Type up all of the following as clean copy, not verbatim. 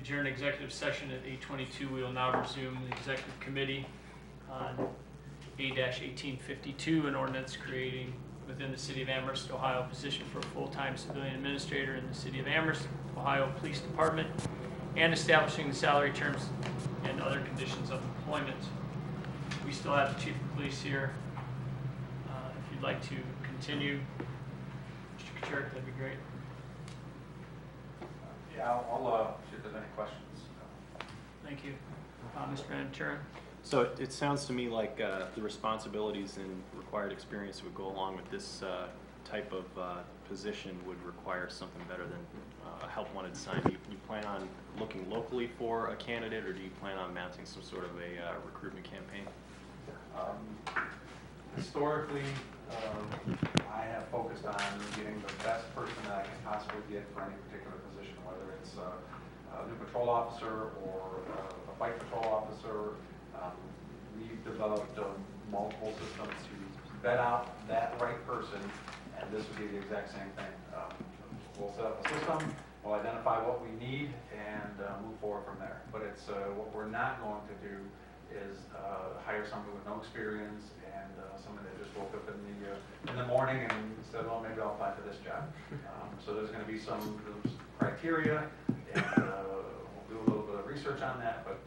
adjourn executive session at 8:22. We will now resume the executive committee on A-1852, an ordinance creating within the City of Amherst, Ohio, position for a full-time civilian administrator in the City of Amherst, Ohio Police Department, and establishing the salary terms and other conditions of employment. We still have the Chief of Police here. If you'd like to continue, Mr. Kucherick, that'd be great. Yeah, I'll see if there's any questions. Thank you. Mr. Ventura? So it sounds to me like the responsibilities and required experience would go along with this type of position would require something better than a help wanted sign. Do you plan on looking locally for a candidate, or do you plan on mounting some sort of a recruitment campaign? Historically, I have focused on getting the best person that I can possibly get for any particular position, whether it's a new patrol officer or a bike patrol officer. We've developed multiple systems to vet out that right person, and this would be the exact same thing. We'll set up a system, we'll identify what we need, and move forward from there. But it's what we're not going to do is hire somebody with no experience and somebody that just woke up in the morning and said, well, maybe I'll apply for this job. So there's going to be some criteria, and we'll do a little bit of research on that, but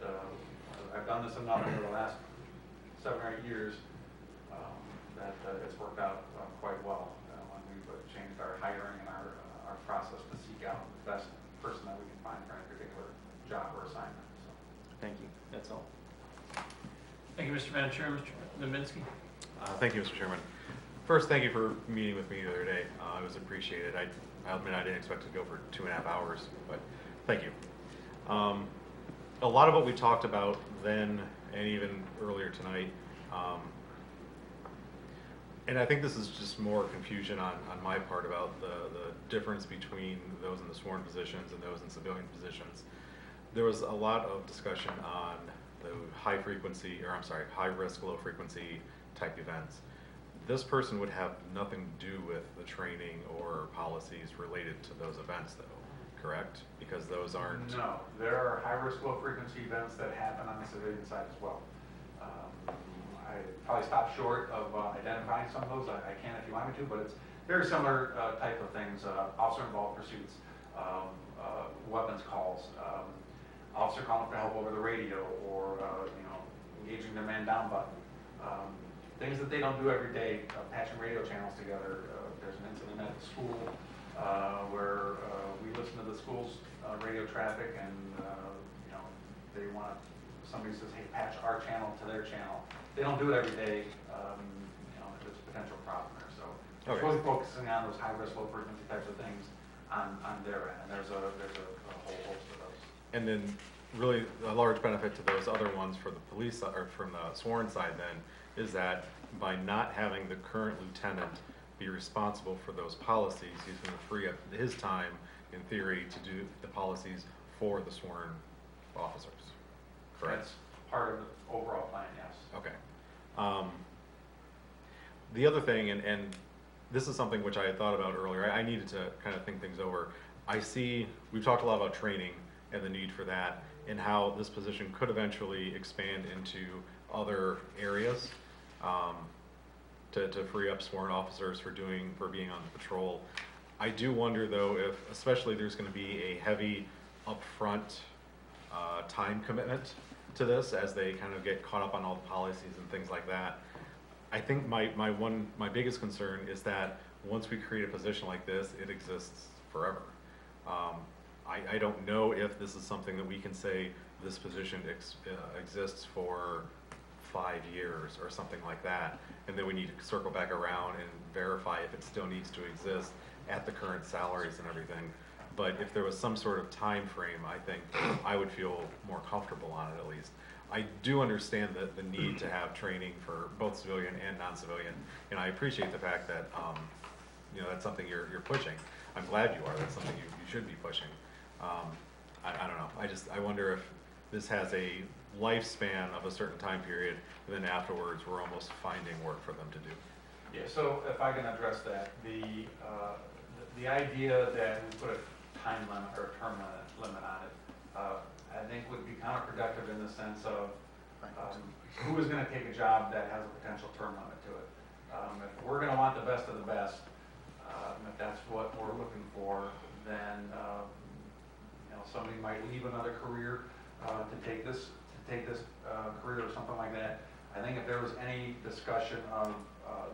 I've done this enough over the last 7 or 8 years that it's worked out quite well when we've changed our hiring and our process to seek out the best person that we can find for any particular job or assignment. So. Thank you. That's all. Thank you, Mr. Ventura. Mr. Dominski? Thank you, Mr. Chairman. First, thank you for meeting with me the other day. It was appreciated. I'll admit I didn't expect to go for 2.5 hours, but thank you. A lot of what we talked about then and even earlier tonight, and I think this is just more confusion on my part about the difference between those in the sworn positions and those in civilian positions. There was a lot of discussion on the high risk, low frequency type events. This person would have nothing to do with the training or policies related to those events, though, correct? Because those aren't... No, there are high risk, low frequency events that happen on the civilian side as well. I probably stopped short of identifying some of those. I can if you want me to, but it's very similar type of things. Officer involved pursuits, weapons calls, officer calling for help over the radio, or engaging their man down button. Things that they don't do every day, patching radio channels together. There's an incident at the school where we listen to the school's radio traffic, and they want somebody says, "Hey, patch our channel to their channel." They don't do it every day. There's a potential problem there. So okay. It's really focusing on those high risk, low frequency types of things on their end. And there's a whole host of those. And then really a large benefit to those other ones for the police or from the sworn side then is that by not having the current lieutenant be responsible for those policies, he's going to free up his time in theory to do the policies for the sworn officers. Correct? That's part of the overall plan, yes. Okay. The other thing, and this is something which I had thought about earlier, I needed to kind of think things over. We've talked a lot about training and the need for that, and how this position could eventually expand into other areas to free up sworn officers for being on the patrol. I do wonder though if, especially there's going to be a heavy upfront time commitment to this as they kind of get caught up on all the policies and things like that. I think my biggest concern is that once we create a position like this, it exists forever. I don't know if this is something that we can say this position exists for 5 years or something like that, and then we need to circle back around and verify if it still needs to exist at the current salaries and everything. But if there was some sort of time frame, I think I would feel more comfortable on it at least. I do understand the need to have training for both civilian and non-civilian, and I appreciate the fact that that's something you're pushing. I'm glad you are. That's something you should be pushing. I don't know. I wonder if this has a lifespan of a certain time period, and then afterwards we're almost finding work for them to do. Yeah. So if I can address that, the idea that we put a time limit or a term limit on it I think would be counterproductive in the sense of who is going to take a job that has a potential term limit to it. If we're going to want the best of the best, if that's what we're looking for, then somebody might leave another career to take this career or something like that. I think if there was any discussion of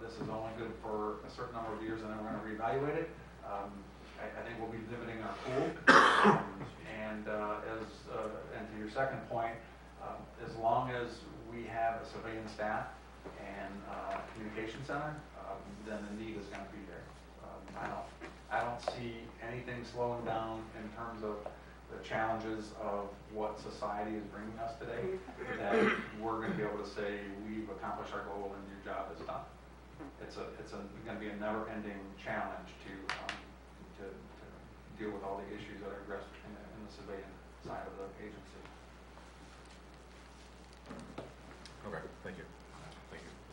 this is only good for a certain number of years and then we're going to reevaluate it, I think we'll be limiting our pool. And to your second point, as long as we have a civilian staff and communication center, then the need is going to be there. I don't see anything slowing down in terms of the challenges of what society is bringing us today, that we're going to be able to say we've accomplished our goal and your job is done. It's going to be a never-ending challenge to deal with all the issues that are addressed in the civilian side of the agency. Okay, thank you.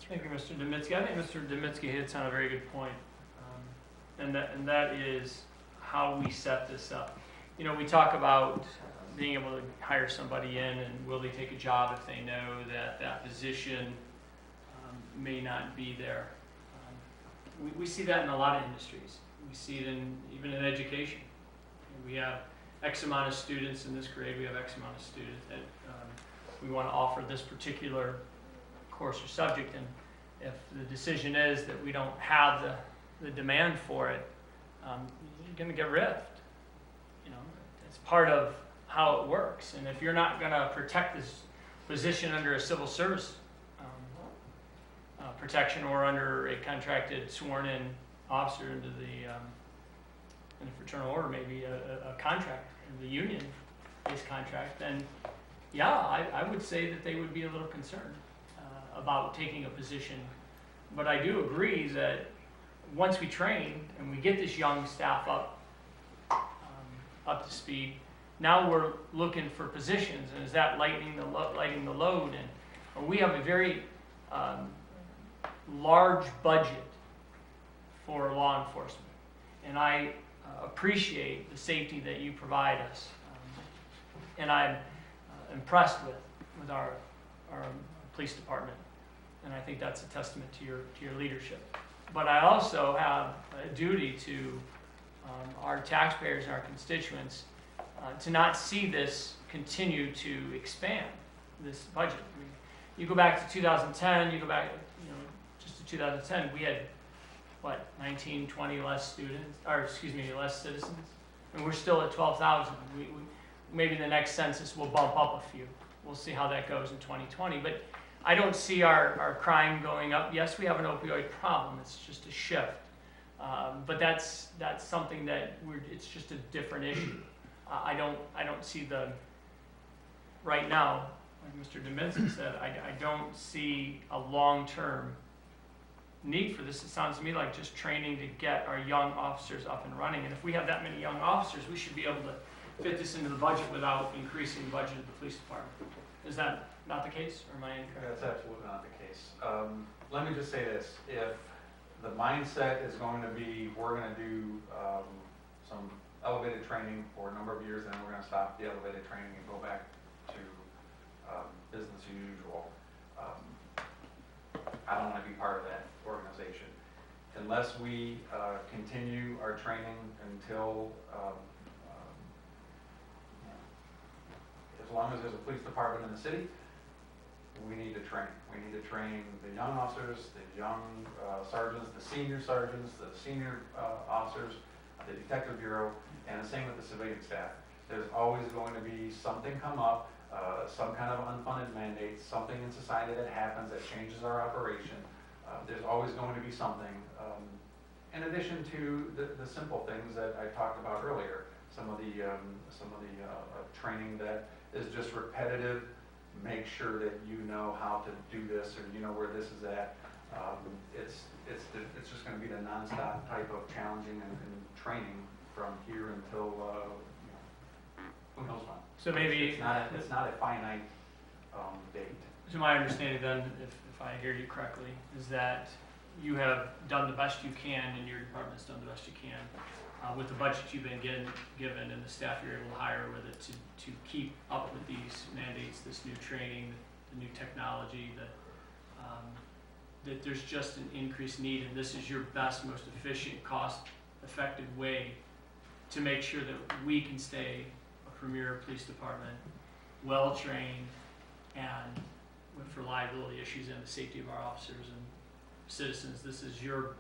Thank you, Mr. Demitsky. I think Mr. Demitsky hits on a very good point, and that is how we set this up. You know, we talk about being able to hire somebody in, and will they take a job if they know that that position may not be there. We see that in a lot of industries. We see it even in education. We have X amount of students in this grade. We have X amount of students that we want to offer this particular course or subject, and if the decision is that we don't have the demand for it, you're going to get riffed. You know, it's part of how it works. And if you're not going to protect this position under a civil service protection or under a contracted sworn-in officer into in a fraternal order, maybe a contract, the union-based contract, then yeah, I would say that they would be a little concerned about taking a position. But I do agree that once we train and we get this young staff up to speed, now we're looking for positions, and is that lightening the load? And we have a very large budget for law enforcement, and I appreciate the safety that you provide us, and I'm impressed with our police department, and I think that's a testament to your leadership. But I also have a duty to our taxpayers and our constituents to not see this continue to expand, this budget. I mean, you go back to 2010, you go back, just to 2010, we had, what, 19, 20 less students, or excuse me, less citizens, and we're still at 12,000. Maybe the next census will bump up a few. We'll see how that goes in 2020, but I don't see our crime going up. Yes, we have an opioid problem. It's just a shift, but that's something that it's just a different issue. I don't see right now, like Mr. Demitsky said, I don't see a long-term need for this. It sounds to me like just training to get our young officers up and running. And if we have that many young officers, we should be able to fit this into the budget without increasing the budget of the police department. Is that not the case, or am I incorrect? That's absolutely not the case. Let me just say this. If the mindset is going to be, we're going to do some elevated training for a number of years, and then we're going to stop the elevated training and go back to business as usual, I don't want to be part of that organization. Unless we continue our training until as long as there's a police department in the city, we need to train. We need to train the young officers, the young sergeants, the senior officers, the detective bureau, and the same with the civilian staff. There's always going to be something come up, some kind of unfunded mandate, something in society that happens that changes our operation. There's always going to be something. In addition to the simple things that I talked about earlier, some of the training that is just repetitive. Make sure that you know how to do this, or you know where this is at. It's just going to be the nonstop type of challenging and training from here until who knows when. So maybe it's not a finite date. So my understanding then, if I hear you correctly, is that you have done the best you can, and your department's done the best you can with the budget you've been given and the staff you're able to hire with it to keep up with these mandates, this new training, the new technology, that there's just an increased need, and this is your best, most efficient, cost-effective way to make sure that we can stay a premier police department, well-trained, and with reliability issues and the safety of our officers and citizens. This is your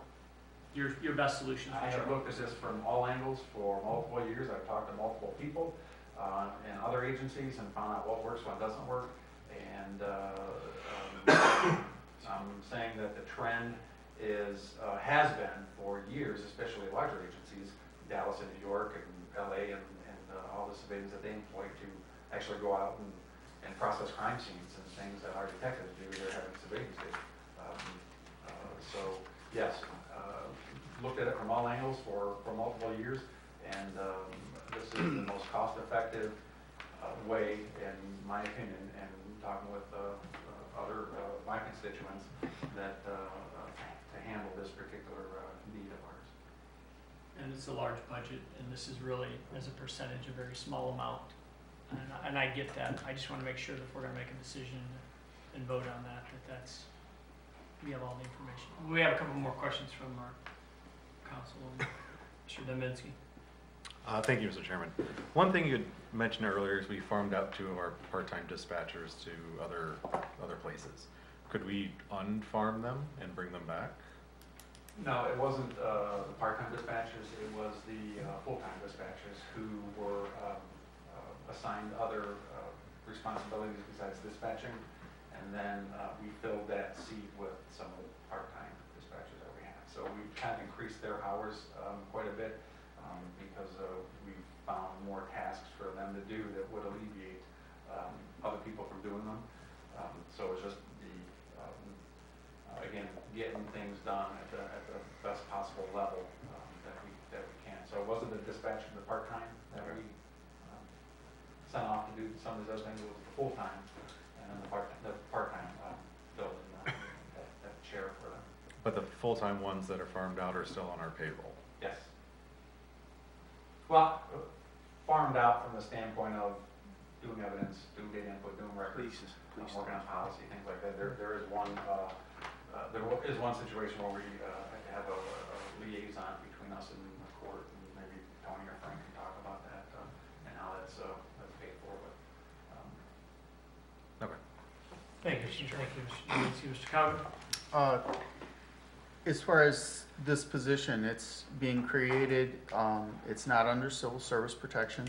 best solution. I have looked at this from all angles for multiple years. I've talked to multiple people in other agencies and found out what works, what doesn't work. And I'm saying that the trend has been for years, especially larger agencies, Dallas and New York and LA and all the civilians that they employ to actually go out and process crime scenes and things that our detectives do, they're having civilians do. So yes, looked at it from all angles for multiple years, and this is the most cost-effective way, in my opinion, and talking with other my constituents, that to handle this particular need of ours. And it's a large budget, and this is really, as a percentage, a very small amount. And I get that. I just want to make sure that if we're going to make a decision and vote on that, we have all the information. We have a couple more questions from our council. Mr. Dominski. Thank you, Mr. Chairman. One thing you had mentioned earlier is we farmed out 2 of our part-time dispatchers to other places. Could we unfarm them and bring them back? No, it wasn't the part-time dispatchers, it was the full-time dispatchers who were assigned other responsibilities besides dispatching, and then we filled that seat with some of the part-time dispatchers that we have. So we've kind of increased their hours quite a bit because we found more tasks for them to do that would alleviate other people from doing them. So it's just again, getting things done at the best possible level that we can. So it wasn't the dispatch of the part-time that we sent off to do some of these other things. It was the full-time, and then the part-time filled in that chair for them. But the full-time ones that are farmed out are still on our payroll? Yes. Well, farmed out from the standpoint of doing evidence, doing data input, doing records, working on policy, things like that. There is one situation where we have a liaison between us and the court, and maybe Tony or Frank can talk about that and how that's paid for. But Okay. Thank you, Mr. Dominski. Mr. Cowger? As far as this position, it's being created, it's not under civil service protection,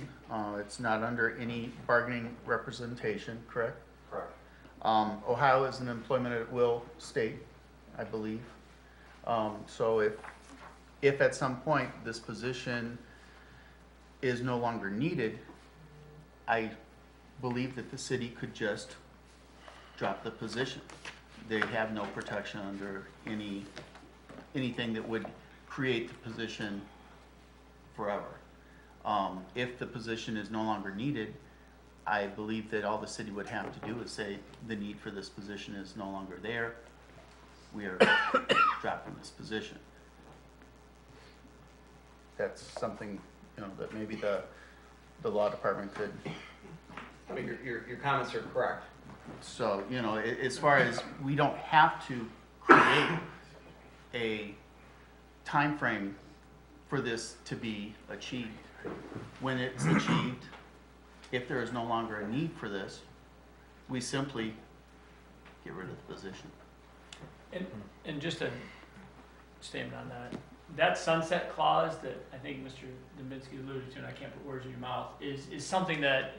it's not under any bargaining representation, correct? correct. Ohio is an employment at will state, I believe. So if at some point this position is no longer needed, I believe that the city could just drop the position. They have no protection under anything that would create the position forever. If the position is no longer needed, I believe that all the city would have to do is say the need for this position is no longer there. We are dropping this position. That's something, that maybe the law department could. I mean, your comments are correct. So, as far as we don't have to create a time frame for this to be achieved. When it's achieved, if there is no longer a need for this, we simply get rid of the position. And just a statement on that sunset clause that I think Mr. Dominski alluded to, and I can't put words in your mouth, is something that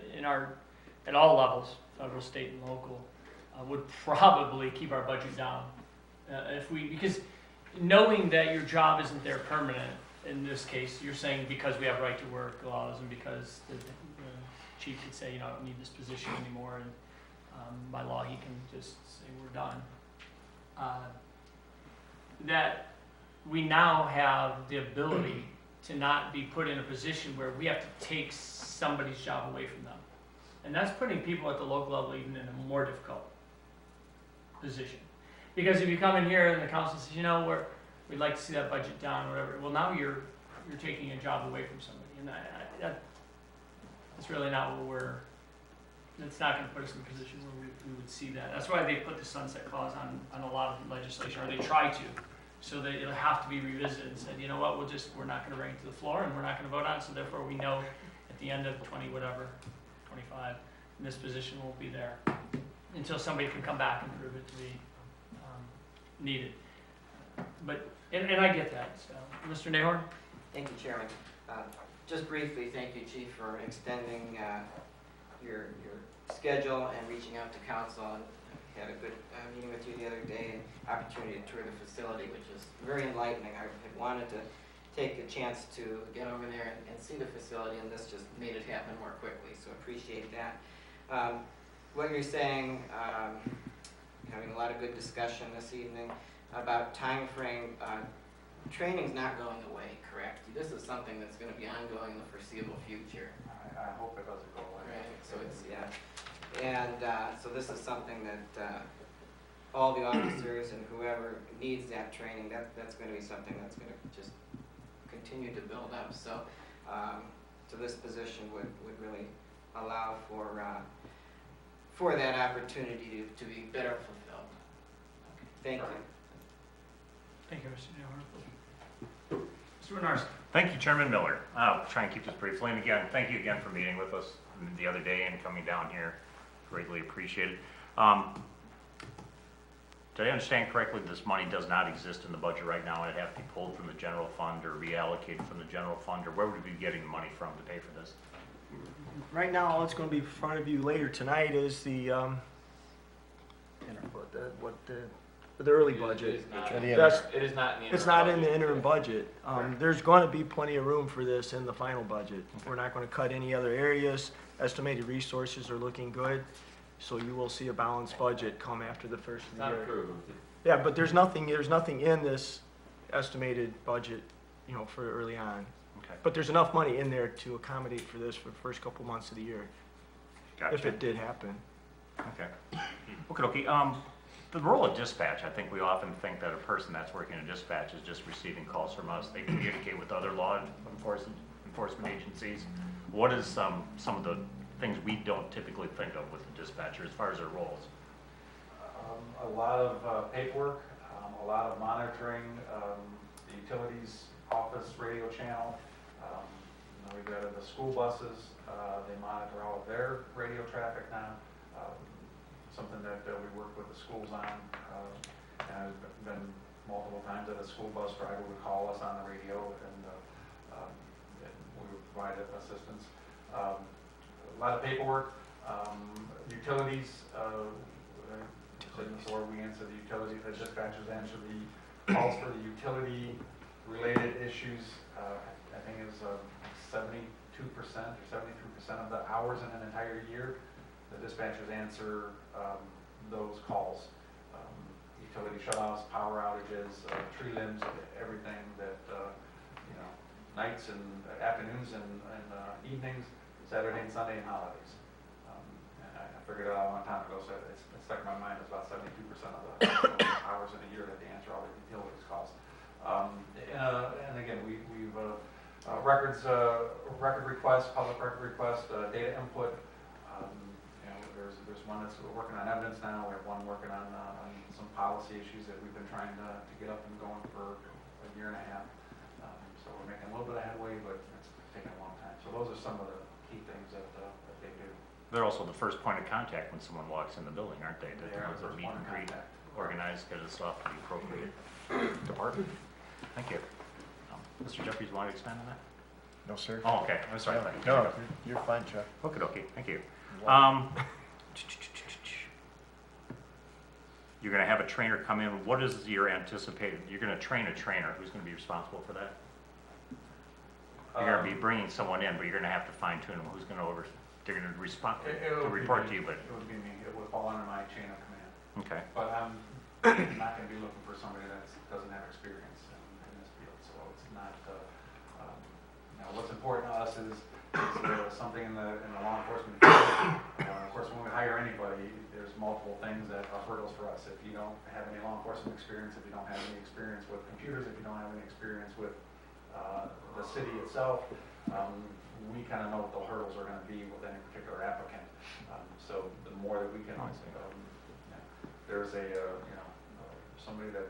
at all levels, federal, state, and local, would probably keep our budget down. Because knowing that your job isn't there permanent, in this case, you're saying because we have right to work laws and because the chief could say, I don't need this position anymore, and by law he can just say we're done. That we now have the ability to not be put in a position where we have to take somebody's job away from them. And that's putting people at the local level even in a more difficult position. Because if you come in here and the council says, we'd like to see that budget down or whatever, well, now you're you're taking a job away from somebody, and that's really not what it's not gonna put us in a position where we would see that. That's why they put the sunset clause on a lot of legislation, or they try to, so that it'll have to be revisited and said, you know what, we're not gonna bring it to the floor, and we're not gonna vote on it, so therefore we know at the end of 25, this position won't be there until somebody can come back and prove it to be needed. But, and I get that, so. Mr. Nahorn? Thank you, Chairman. Just briefly, thank you, Chief, for extending your schedule and reaching out to council. And had a good meeting with you the other day and opportunity to tour the facility, which is very enlightening. I had wanted to take a chance to get over there and see the facility, and this just made it happen more quickly, so appreciate that. What you're saying, having a lot of good discussion this evening about time frame. Training's not going away, correct? This is something that's going to be ongoing in the foreseeable future. I hope it doesn't go away. Right, so it's, yeah. And so this is something that all the officers and whoever needs that training, that's going to be something that's going to just continue to build up. So, so this position would really allow for that opportunity to be better fulfilled. Thank you. Thank you, Mr. Nahorn. Mr. Winarski? Thank you, Chairman Miller. I'll try and keep this briefly. And again, thank you again for meeting with us the other day and coming down here. Greatly appreciated. Did I understand correctly, this money does not exist in the budget right now, and it has to be pulled from the general fund or reallocated from the general fund, or where would we be getting the money from to pay for this? Right now, all that's going to be in front of you later tonight is the early budget. It is not in the interim It's not in budget. the interim budget. There's going to be plenty of room for this in the final budget. We're not going to cut any other areas. Estimated resources are looking good, so you will see a balanced budget come after the first of the Not year. approved. Yeah, but there's nothing in this estimated budget, for early on. Okay. But there's enough money in there to accommodate for this for the first couple months of the year, Gotcha. if it did happen. Okay. Okay. The role of dispatch, I think we often think that a person that's working in dispatch is just receiving calls from us. They communicate with other law enforcement agencies. What is some of the things we don't typically think of with the dispatcher as far as their roles? A lot of paperwork, a lot of monitoring, the utilities office radio channel. We've got the school buses, they monitor all of their radio traffic now. Something that we work with the schools on, and has been multiple times that a school bus driver would call us on the radio, and we would provide assistance. A lot of paperwork, utilities, or we answer the utility, the dispatchers answer the calls for the utility-related issues. I think it's 72% or 73% of the hours in an entire year. The dispatchers answer those calls. Utility shutoffs, power outages, tree limbs, everything that, nights and afternoons and evenings, Saturday and Sunday and holidays. And I figured it out a long time ago, so it's stuck in my mind. It's about 72% of the hours in a year that they answer all the utilities calls. And again, we've records, record requests, public record requests, data input. There's one that's working on evidence now. We have one working on some policy issues that we've been trying to get up and going for a year and a half. So we're making a little bit of headway, but it's taking a long time. So those are some of the key things that they do. They're also the first point of contact when someone walks in the building, aren't they? They are the first meet point and of greet, contact. organized, get us off to the appropriate department. Thank you. Mr. Jeffries, want to expand on that? No, sir. Oh, okay. I'm sorry. No, you're fine, Chuck. Okay. Thank you. You're going to have a trainer come in. What is your anticipated? You're going to train a trainer. Who's going to be responsible for that? You're going to be bringing someone in, but you're going to have to fine tune them. Who's going to they're going to respond to report to you, but It would be me. It would fall under my chain of command. okay. But I'm not going to be looking for somebody that doesn't have experience in this field. So it's not. What's important to us is something in the law enforcement field. Of course, when we hire anybody, there's multiple things that are hurdles for us. If you don't have any law enforcement experience, if you don't have any experience with computers, if you don't have any experience with The city itself, we kind of know what the hurdles are going to be with any particular applicant. So the more that we can, there's somebody that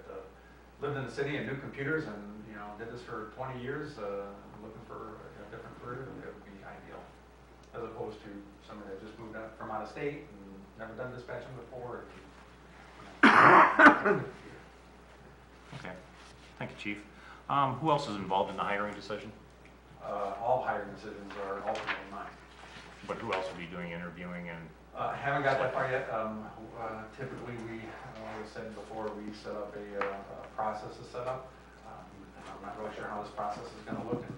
lived in the city and knew computers and, did this for 20 years, looking for a different career, it would be ideal. As opposed to somebody that just moved out from out of state and never done dispatching before. Okay, thank you, Chief. Who else is involved in the hiring decision? All hiring decisions are ultimately mine. But who else will be doing interviewing and? Haven't got that far yet. Typically, we said before, we set up a process to set up. I'm not really sure how this process is going to look and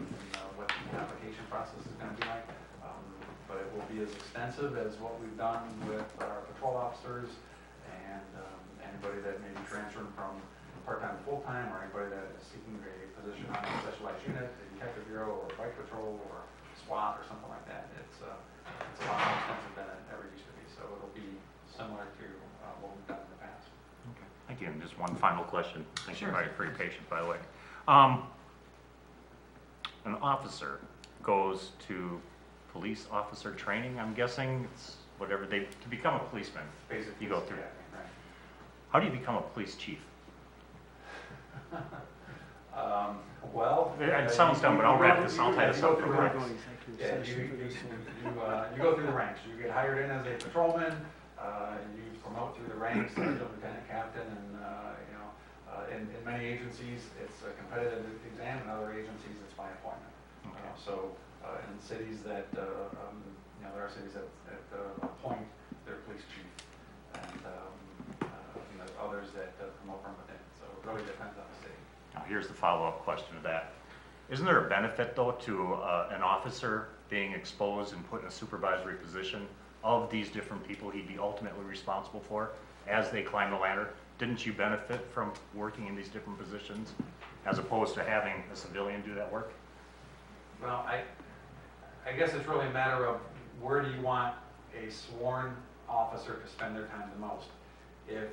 what the application process is going to be like. But it will be as extensive as what we've done with our patrol officers and anybody that may be transferring from part-time to full-time, or anybody that is seeking a position on a specialized unit, the detective bureau or bike patrol or SWAT or something like that. It's a lot more extensive than it ever used to be, so it'll be similar to what we've done in the past. Okay, thank you. And just one final question. Thank you for your patience, by the way. An officer goes to police officer training, I'm guessing, it's whatever to become a policeman. Basically, you go through. Right. How do you become a police chief? Well, it sounds dumb, but I'll wrap this. I'll tie this up. You go through the ranks. You get hired in as a patrolman. You promote through the ranks, sergeant, lieutenant, captain, and in many agencies it's a competitive exam. In other agencies it's by appointment. Okay. So in cities that there are cities that appoint their police chief, and there's others that promote from within. So it really depends on the city. Now, here's the follow-up question to that. Isn't there a benefit, though, to an officer being exposed and put in a supervisory position of these different people he'd be ultimately responsible for as they climb the ladder? Didn't you benefit from working in these different positions as opposed to having a civilian do that work? Well, I guess it's really a matter of where do you want a sworn officer to spend their time the most. If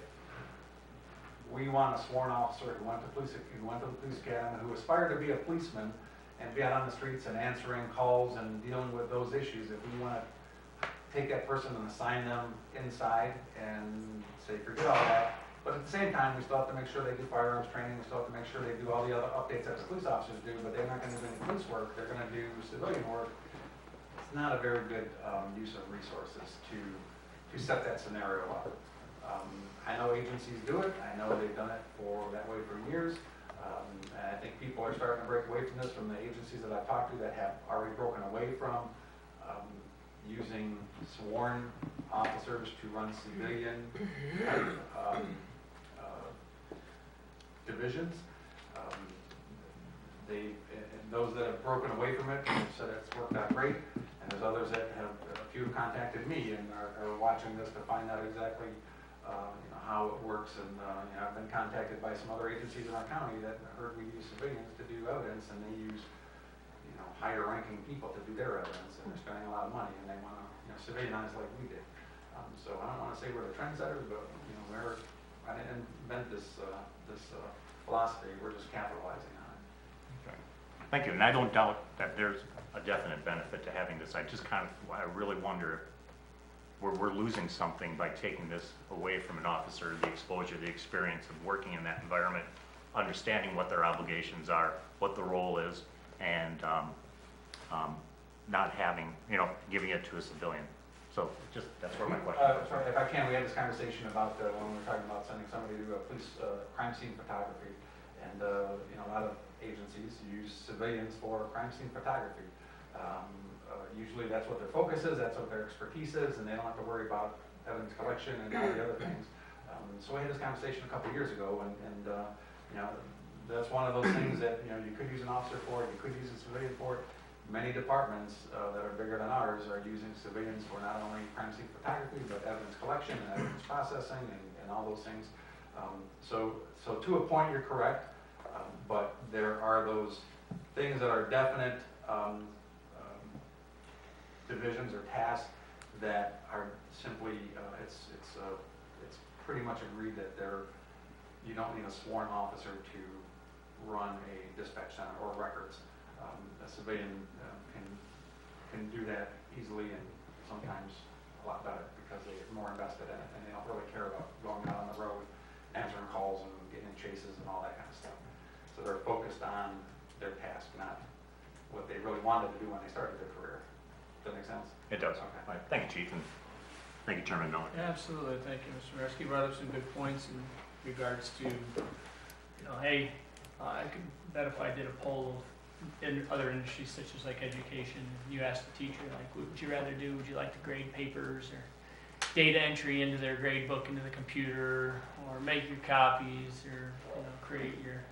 we want a sworn officer who went to the police academy, who aspired to be a policeman and be out on the streets and answering calls and dealing with those issues, if we want to take that person and assign them inside and say, forget all that. But at the same time, we still have to make sure they do firearms training. We still have to make sure they do all the other updates that the police officers do, but they're not going to do any police work. They're going to do civilian work. It's not a very good use of resources to set that scenario up. I know agencies do it. I know they've done it that way for years. And I think people are starting to break away from this, from the agencies that I've talked to that have already broken away from using sworn officers to run civilian divisions. Those that have broken away from it have said it's worked out great, and there's others that have, a few contacted me and are watching this to find out exactly how it works. And I've been contacted by some other agencies in our county that heard we use civilians to do evidence, and they use higher ranking people to do their evidence, and they're spending a lot of money, and they want to civilianize like we did. So I don't want to say we're the trendsetters, but I didn't invent this philosophy. We're just capitalizing on it. Okay. Thank you. And I don't doubt that there's a definite benefit to having this. I really wonder if we're losing something by taking this away from an officer, the exposure, the experience of working in that environment, understanding what their obligations are, what the role is, and not having, giving it to a civilian. So that's where my question is. If I can, we had this conversation about when we were talking about sending somebody to a police crime scene photography, and a lot of agencies use civilians for crime scene photography. Usually that's what their focus is, that's what their expertise is, and they don't have to worry about evidence collection and all the other things. So we had this conversation a couple of years ago, and that's one of those things that you could use an officer for, you could use a civilian for. Many departments that are bigger than ours are using civilians for not only crime scene photography, but evidence collection and evidence processing and all those things. So to a point, you're correct, but there are those things that are definite divisions or tasks that are simply it's pretty much agreed that you don't need a sworn officer to run a dispatch center or records. A civilian can do that easily and sometimes a lot better because they're more invested in it and they don't really care about going out on the road, answering calls and getting in chases and all that kind of stuff. So they're focused on their task, not what they really wanted to do when they started their career. Does that make sense? It does. Okay. All right. Thank you, Chief, and thank you, Chairman Miller. Absolutely, thank you, Mr. Mareski. You brought up some good points in regards to, hey, I could bet if I did a poll in other industries such as like education, you asked the teacher, like, what would you rather do? Would you like to grade papers or data entry into their grade book into the computer, or make your copies, or create your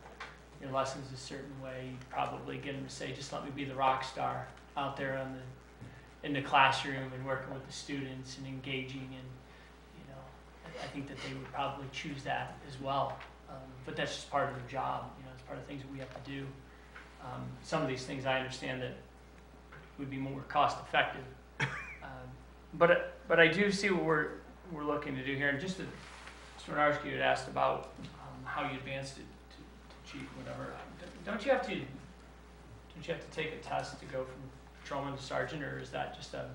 lessons a certain way? You'd probably get them to say, just let me be the rock star out there in the classroom and working with the students and engaging, and I think that they would probably choose that as well. But that's just part of their job. It's part of the things that we have to do. Some of these things I understand that would be more cost effective. But I do see what we're looking to do here. And just Mr. Winarski had asked about how you advanced it to chief, whatever. Don't you have to take a test to go from patrolman to sergeant, or is that just a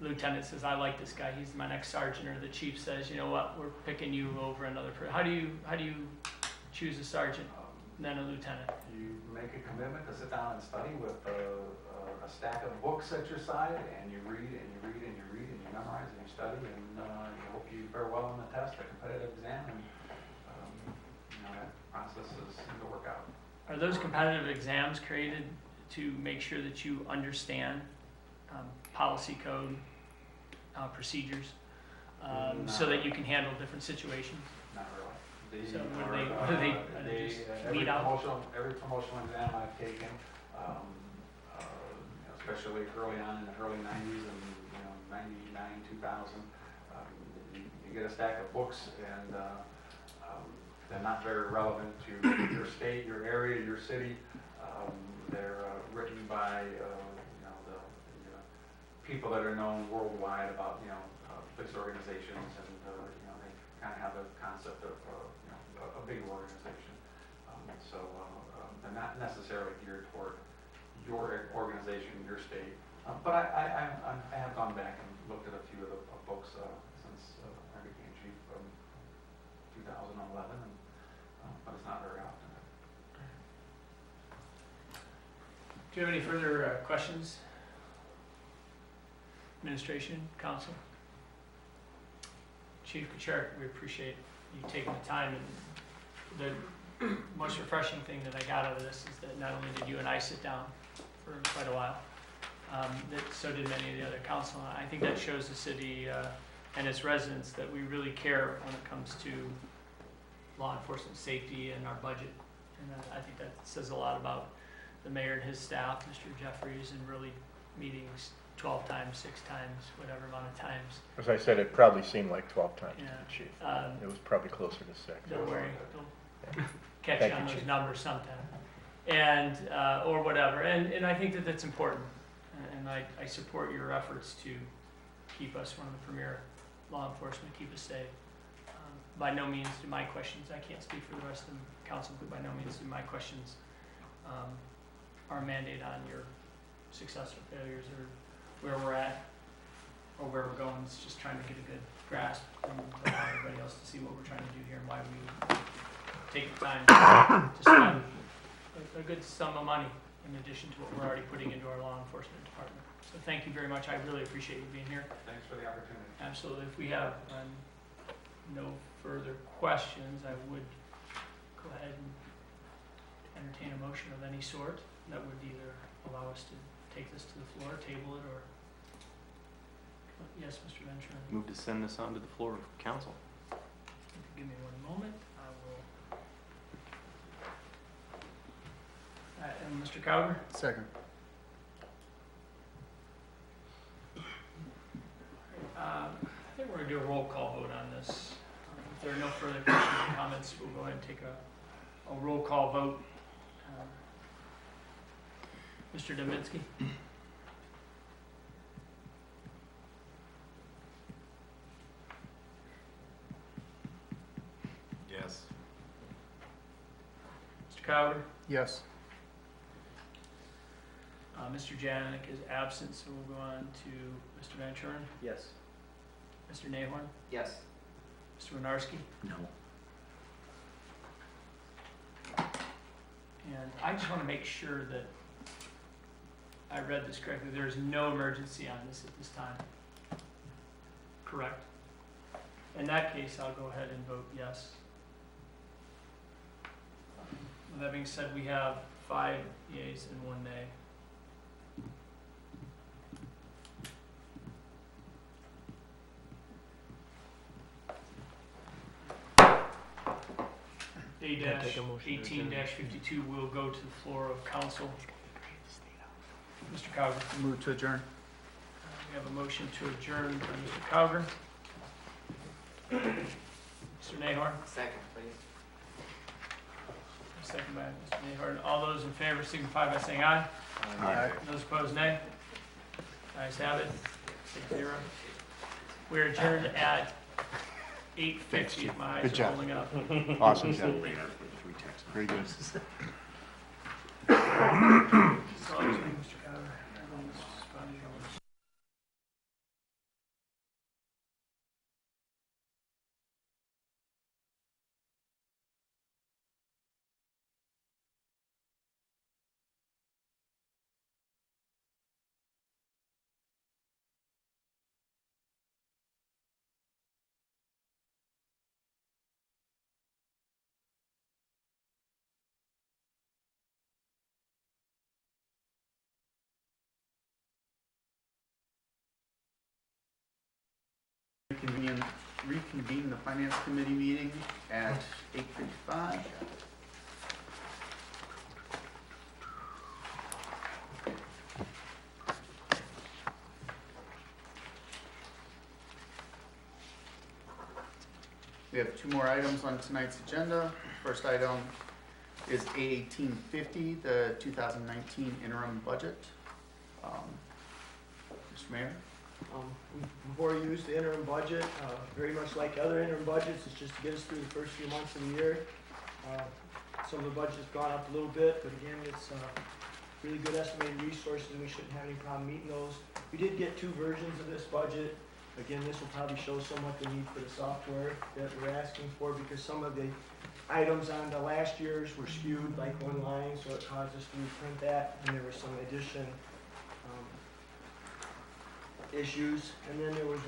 lieutenant says, I like this guy, he's my next sergeant, or the chief says, you know what, we're picking you over another person? How do you choose a sergeant and then a lieutenant? You make a commitment to sit down and study with a stack of books at your side, and you read and you read and you read and you memorize and you study, and you hope you do very well on the test, a competitive exam, and that process seems to work out. Are those competitive exams created to make sure that you understand policy code, procedures, so that you can handle different situations? Not really. So what do they just weed out? Every promotional exam I've taken, especially early on in the early 90s and 99, 2000, you get a stack of books, and they're not very relevant to your state, your area, your city. They're written by the people that are known worldwide about police organizations, and they kind of have a concept of a big organization. They're not necessarily geared toward your organization, your state. But I have gone back and looked at a few of the books since I became chief in 2011, but it's not very often. Do you have any further questions? Administration, council? Chief Kuchar, we appreciate you taking the time, and the most refreshing thing that I got out of this is that not only did you and I sit down for quite a while, that so did many of the other council. I think that shows the city and its residents that we really care when it comes to law enforcement safety and our budget. And I think that says a lot about the mayor and his staff, Mr. Jeffries, and really meetings 12 times, 6 times, whatever amount of times. As I said, it probably seemed like 12 times to Yeah. the chief. It was probably closer to 6. Don't worry, they'll catch Thank you on you, those Chief. numbers sometime. And, or whatever, and I think that that's important. And I support your efforts to keep us one of the premier law enforcement, keep us safe. By no means do my questions, I can't speak for the rest of the council, but by no means do my questions are a mandate on your success or failures or where we're at or where we're going. It's just trying to get a good grasp and allow everybody else to see what we're trying to do here and why we take the time to spend a good sum of money in addition to what we're already putting into our law enforcement department. So thank you very much. I really appreciate you being here. Thanks for the opportunity. Absolutely. If we have no further questions, I would go ahead and entertain a motion of any sort that would either allow us to take this to the floor, table it, or... Yes, Mr. Ventura? Move to send this on to the floor of council. Give me one moment. I will... and Mr. Cowger? Second. I think we're going to do a roll call vote on this. If there are no further questions or comments, we'll go ahead and take a roll call vote. Mr. Dominski? Yes. Mr. Cowder? Yes. Mr. Janik is absent, so we'll go on to Mr. Van Turen. Yes. Mr. Nahorn? Yes. Mr. Winarski? No. And I just want to make sure that I read this correctly. There is no emergency on this at this time. Correct? In that case, I'll go ahead and vote yes. With that being said, we have 5 yeas and 1 nay. Can't take a motion to adjourn. 18-52 will go to the floor of council. Mr. Cowger. Move to adjourn. We have a motion to adjourn by Mr. Cowger. Mr. Nahorn, Second, please. second by Mr. Nahorn. All those in favor signify by saying aye. Aye. Those opposed, nay. Ayes have it, 6-0. We're adjourned at 8:50 if my Good eyes are job. holding up. Awesome job. Very good. So I'll just make Mr. Cowger. Reconvene the finance committee meeting at 8:55. We have 2 more items on tonight's agenda. First item is 8/18/50, the 2019 interim budget. Mr. Mayor? Before you use the interim budget, very much like other interim budgets, it's just to get us through the first few months of the year. Some of the budget's gone up a little bit, but again, it's really good estimated resources, and we shouldn't have any problem meeting those. We did get 2 versions of this budget. Again, this will probably show somewhat the need for the software that we're asking for, because some of the items on the last year's were skewed like one line, so it caused us to reprint that, and there was some addition issues. And then there was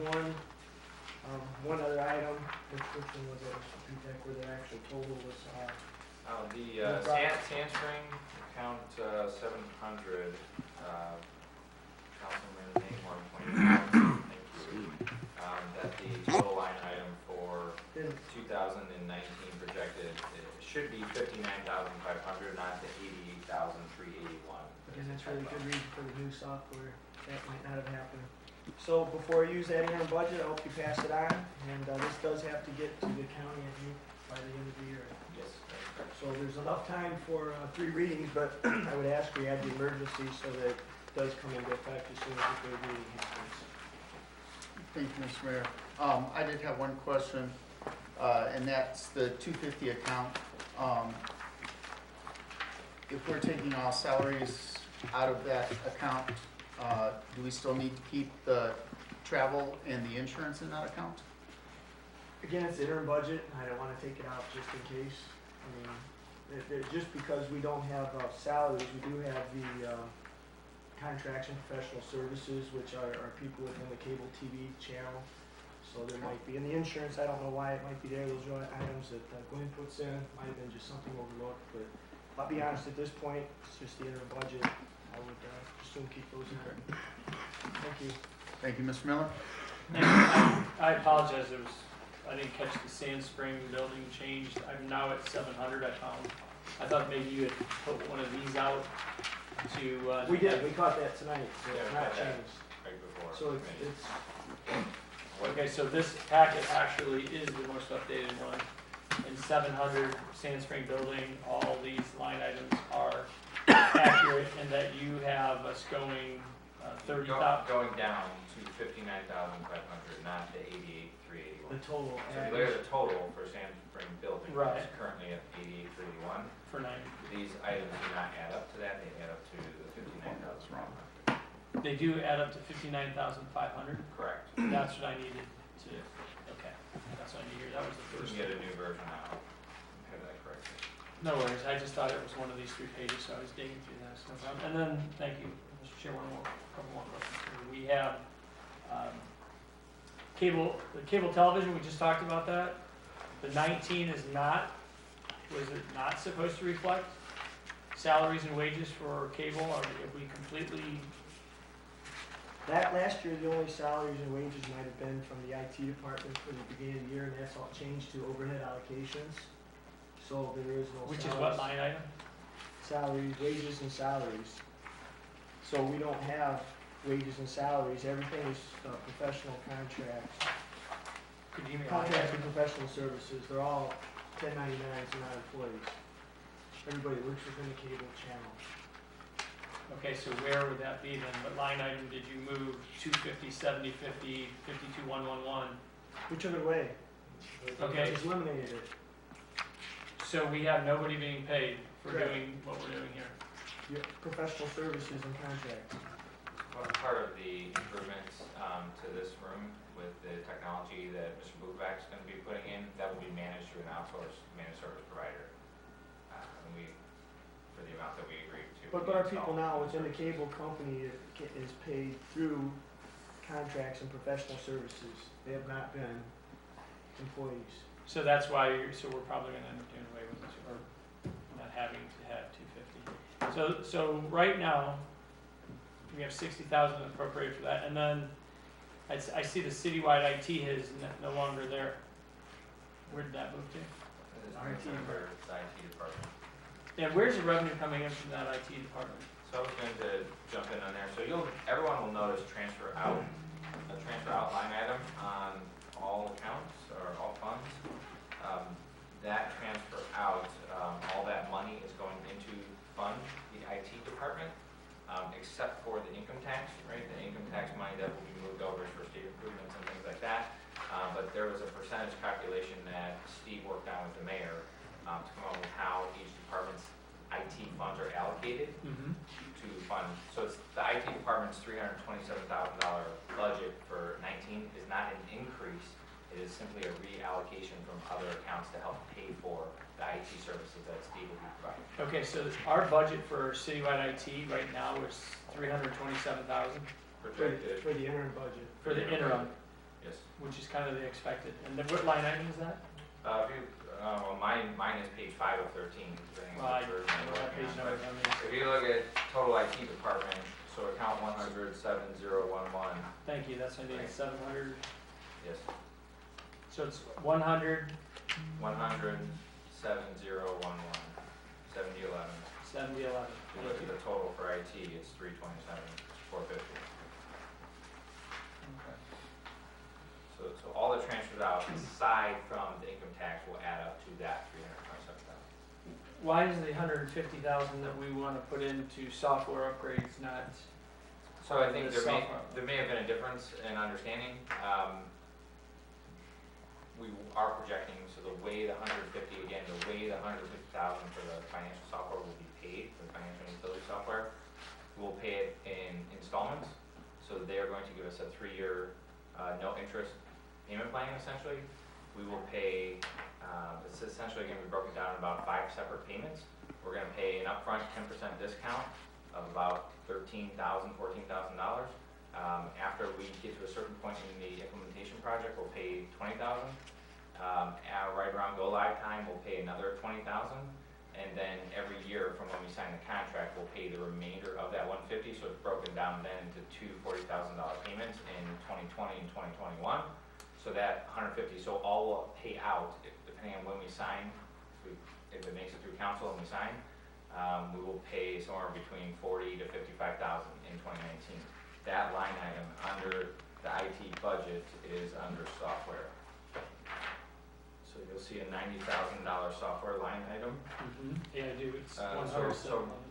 one other item, which one was it, Mr. Petek, where the actual total was, The Sandspring account 700, Councilman Nahorn pointed out, thank you, that the total line item for 2019 projected, it should be 59,500, not the 88,381. because that's really good reason for the new software. That might not have happened. So before I use that interim budget, I hope you pass it on, and this does have to get to the county, I think, by the end of the year. Yes, that's correct. So there's enough time for 3 readings, but I would ask we add the emergency so that it does come into effect as soon as the 3rd reading happens. Thank you, Mr. Mayor. I did have one question, and that's the 250 account. If we're taking all salaries out of that account, do we still need to keep the travel and the insurance in that account? Again, it's the interim budget, and I don't want to take it out just in case. I mean, just because we don't have salaries, we do have the contracts and professional services, which are people within the cable TV channel. So there might be, and the insurance, I don't know why it might be there. Those are items that Glenn puts in. Might have been just something overlooked, but I'll be honest, at this point, it's just the interim budget. I would assume keep those in there. Thank you. Thank you, Mr. Miller. I apologize, I didn't catch the Sandspring building changed. I'm now at 700, I thought maybe you had put one of these out to. We did, we caught that tonight, so Yeah, it's we not caught that. changed. Right before. So it's, Okay, so this packet actually is the most updated one. In 700 Sandspring building, all these line items are accurate, and that you have us going 30,000. Going down to 59,500, not the 88,381. $88,381. total So if you average. look at the total for Sand Spring Building, Right. it's currently at $88,381. For 90. These items do not add up to that, they add up to the $59,000. wrong. They do add up to 59,500. Correct. That's what I needed to, okay, that's what I needed to hear, that was the We first. can get a new version out, have that corrected. No worries, I just thought it was one of these 3 pages, so I was digging through that, so no problem. And then, thank you, Mr. Chair, couple more questions here. We have, the cable television, we just talked about that. The 19 is not, was it not supposed to reflect salaries and wages for cable, or if we completely, That last year, the only salaries and wages might have been from the IT department for the beginning of the year, and that's all changed to overhead allocations. So there is no which is what line item? salaries, wages and salaries. So we don't have wages and salaries, everything is professional contracts. Could you give me a line Contracts item? and professional services, they're all 1099s and not employees. Everybody works within the cable channel. Okay, so where would that be then? What line item did you move 250, 70, 50, 52, 111? We took it away. Okay. Just eliminated it. So we have nobody being paid for Correct. doing what we're doing here. Your professional services and contracts. Well, part of the improvements to this room with the technology that Mr. Bukvak's going to be putting in, that will be managed through an outsourced managed service provider. And we, for the amount that we agreed to. But our people now within the cable company is paid through contracts and professional services. They have not been employees. So that's why so we're probably gonna end up doing away with it, or not having to have 250. So right now, we have 60,000 appropriated for that, and then I see the citywide IT is no longer there. Where did that move to? IT for the IT department. And where's the revenue coming in from that IT department? So I was going to jump in on there. So everyone will notice a transfer out line item on all accounts or all funds. That transfer out, all that money is going into fund the IT department, except for the income tax, right? The income tax money that will be moved over for state improvements and things like that. But there was a percentage calculation that Steve worked on with the mayor to come up with how each department's IT funds are allocated to fund. So it's the IT department's $327,000 budget for 19 is not an increase. It is simply a reallocation from other accounts to help pay for the IT services that Steve will be providing. Okay, so our budget for citywide IT right now is 327,000 Projected, For the interim budget. for the interim, yes. which is kind of the expected. And then what line item is that? Well, mine is page 5 of 13. depending Well, on I the version don't know you're what working page on, number but that is. if you look at total IT department, so account 100-7011, Thank you, that's what I needed, 700. yes, So it's 100, 100-7011, 7011. 70, 11. If you look at the total for IT, it's 327,450. Okay. So all the transfers out, aside from the income tax, will add up to that 327,000. Why is the 150,000 that we want to put into software upgrades not? So I think The software. there may have been a difference in understanding. We are projecting, so the way the 150, again, the way the 150,000 for the financial software will be paid, for the financial and utility software, we'll pay it in installments. So they are going to give us a 3-year, no interest payment plan, essentially. We will pay, it's essentially going to be broken down in about 5 separate payments. We're going to pay an upfront 10% discount of about $13,000, $14,000. After we get to a certain point in the implementation project, we'll pay $20,000. Right around go live time, we'll pay another $20,000. And then every year from when we sign the contract, we'll pay the remainder of that 150. So it's broken down then to 2 $40,000 payments in 2020 and 2021. So that 150, so all will pay out depending on when we sign. If it makes it through council and we sign, we will pay somewhere between 40 to 55,000 in 2019. That line item under the IT budget is under software. So you'll see a $90,000 software line item. Yeah, I do, it's So 100.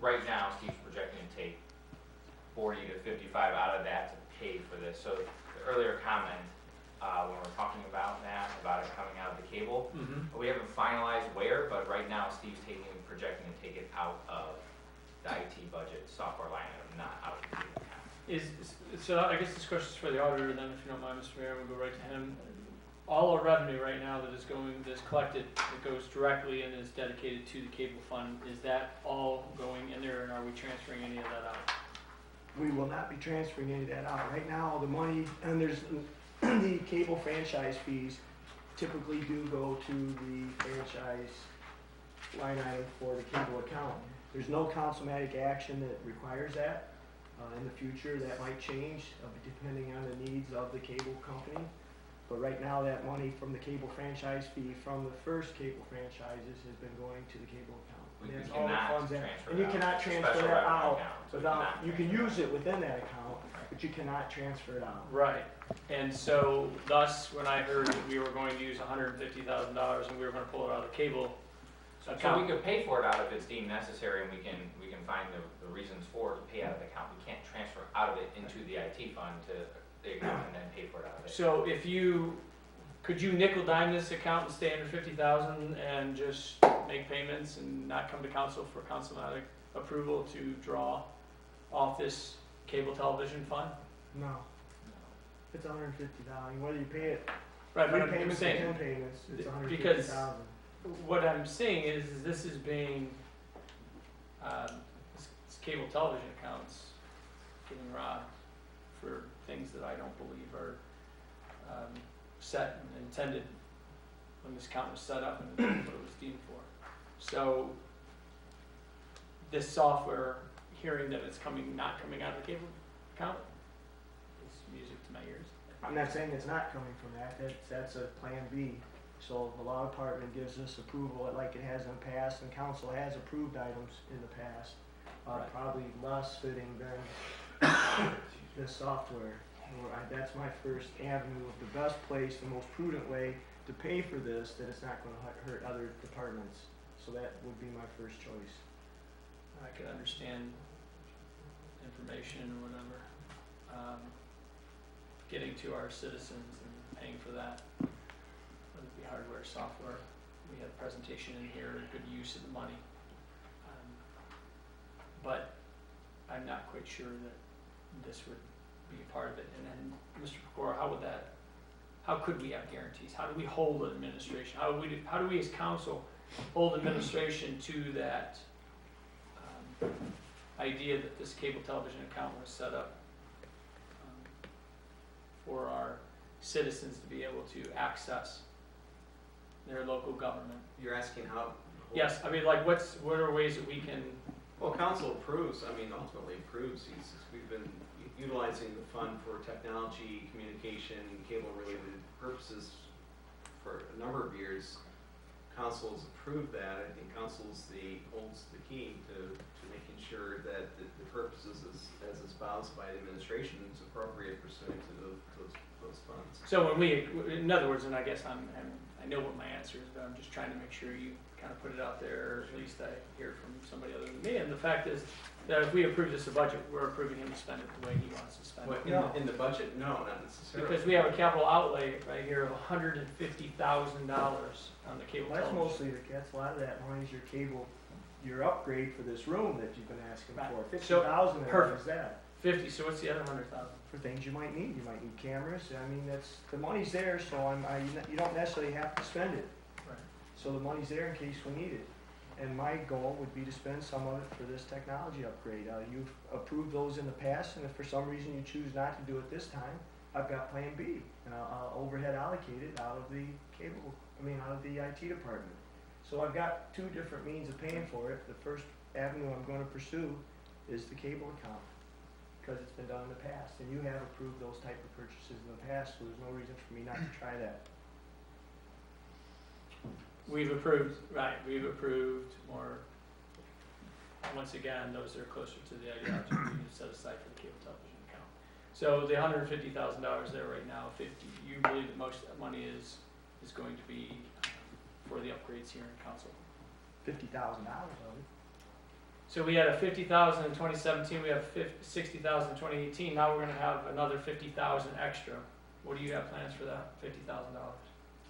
right now, Steve's projecting to take 40 to 55 out of that to pay for this. So the earlier comment when we're talking about that, about it coming out of the cable. Mhm. We haven't finalized where, but right now Steve's projecting to take it out of the IT budget software line item, not out of the cable account. So I guess this question is for the auditor then, if you don't mind, Mr. Mayor, we'll go right to him. All our revenue right now that is collected, that goes directly and is dedicated to the cable fund, is that all going in there, and are we transferring any of that out? We will not be transferring any of that out. Right now, the money, and there's, the cable franchise fees typically do go to the franchise line item for the cable account. There's no councilmatic action that requires that. In the future, that might change, depending on the needs of the cable company. But right now, that money from the cable franchise fee from the first cable franchises has been going to the cable account. We And that's all the cannot funds that- transfer And you it out. cannot It's a transfer special that revenue out account, so we without, cannot you can transfer use it within that account, but you cannot transfer it out. Right, and so thus, when I heard that we were going to use $150,000 and we were gonna pull it out of the cable So we account. could pay for it out if it's deemed necessary, and we can find the reasons for it to pay out of the account. We can't transfer out of it into the IT fund to the account and then pay for it out of it. So could you nickel dime this account and stay under 50,000 and just make payments and not come to council for councilmatic approval to draw off this cable television fund? No, it's $150,000, whether you pay it Right, three but I'm payments or saying, 10 payments, it's because- $150,000. what I'm saying is this is being, this cable television account's getting robbed for things that I don't believe are set and intended when this account was set up and what it was deemed for. So this software, hearing that it's not coming out of the cable account is music to my ears. I'm not saying it's not coming from that's a plan B. So if the law department gives us approval, like it has in the past, and council has approved items in the past, Right. probably less fitting than this software. That's my first avenue of the best place, the most prudent way to pay for this, that it's not gonna hurt other departments. So that would be my first choice. I could understand information or whatever, getting to our citizens and paying for that, whether it be hardware, software. We had a presentation in here, good use of the money. But I'm not quite sure that this would be a part of it. And then, Mr. Pecora, how could we have guarantees? How do we hold an administration? How do we as council hold administration to that idea that this cable television account was set up for our citizens to be able to access their local government? You're asking how? Yes, I mean, like, what are ways that we can, Well, council approves, ultimately approves. We've been utilizing the fund for technology, communication, cable-related purposes for a number of years. Council has approved that. I think council holds the key to making sure that the purposes as espoused by the administration is appropriate pursuant to those funds. so when in other words, and I guess I know what my answer is, but I'm just trying to make sure you kind of put it out there, or at least I hear from somebody other than me. And the fact is that if we approve this budget, we're approving him to spend it the way he wants to spend it. Well, in the budget, no, not necessarily. Because we have a capital outlay right here of $150,000 on the cable Well, that's television. mostly, that's a lot of that money is your cable, your upgrade for this room that you've been asking Right. for. So, 50,000 perfect. is that, 50, so what's the other 100,000? for things you might need. You might need cameras. The money's there, so you don't necessarily have to spend it. Right. So the money's there in case we need it. And my goal would be to spend some of it for this technology upgrade. You've approved those in the past, and if for some reason you choose not to do it this time, I've got plan B, and I'll overhead allocate it out of the out of the IT department. So I've got two different means of paying for it. The first avenue I'm going to pursue is the cable account, because it's been done in the past, and you have approved those type of purchases in the past, so there's no reason for me not to try that. We've approved more, once again, those that are closer to the ideology we need to set aside for the cable television account. So the $150,000 there right now, you believe that most of that money is going to be for the upgrades here in council? $50,000 of it. So we had a $50,000 in 2017, we have $60,000 in 2018, now we're gonna have another $50,000 extra. What do you have plans for that $50,000?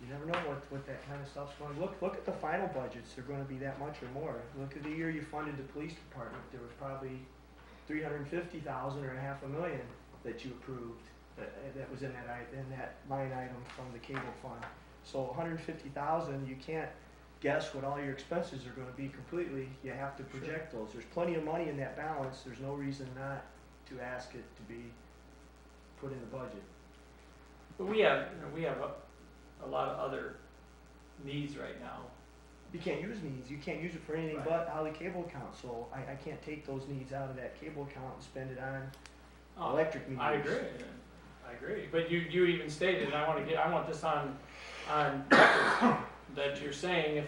You never know what that kind of stuff's going to, look at the final budgets, they're gonna be that much or more. Look at the year you funded the police department, there was probably 350,000 or $500,000 that you approved, that was in that line item from the cable fund. So 150,000, you can't guess what all your expenses are gonna be completely, you have to project those. There's plenty of money in that balance, there's no reason not to ask it to be put in the budget. But we have a lot of other needs right now. You can't use needs, you can't use it for anything Right. but out of the cable account, so I can't take those needs out of that cable account and spend it on Oh, electric meters. I agree, but you even stated, and I want this on record, that you're saying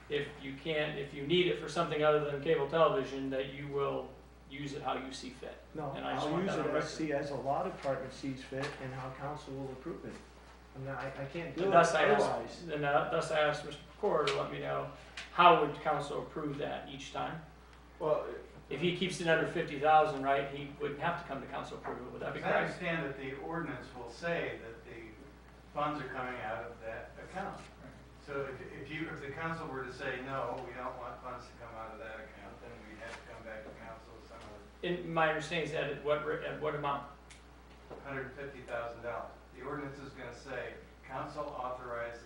if you need it for something other than cable television, that you will use it how you see fit. No, And I just I'll want use that it on record. as a law department sees fit and how council will approve it. I can't do it And thus I otherwise. asked Mr. Pecor to let me know, how would council approve that each time? Well, If he keeps it under 50,000, right, he wouldn't have to come to council approval, would that be I correct? understand that the ordinance will say that the funds are coming out of that account. So if the council were to say, no, we don't want funds to come out of that account, then we'd have to come back to council with some other And my understanding is that at what amount? $150,000. The ordinance is gonna say, council authorizes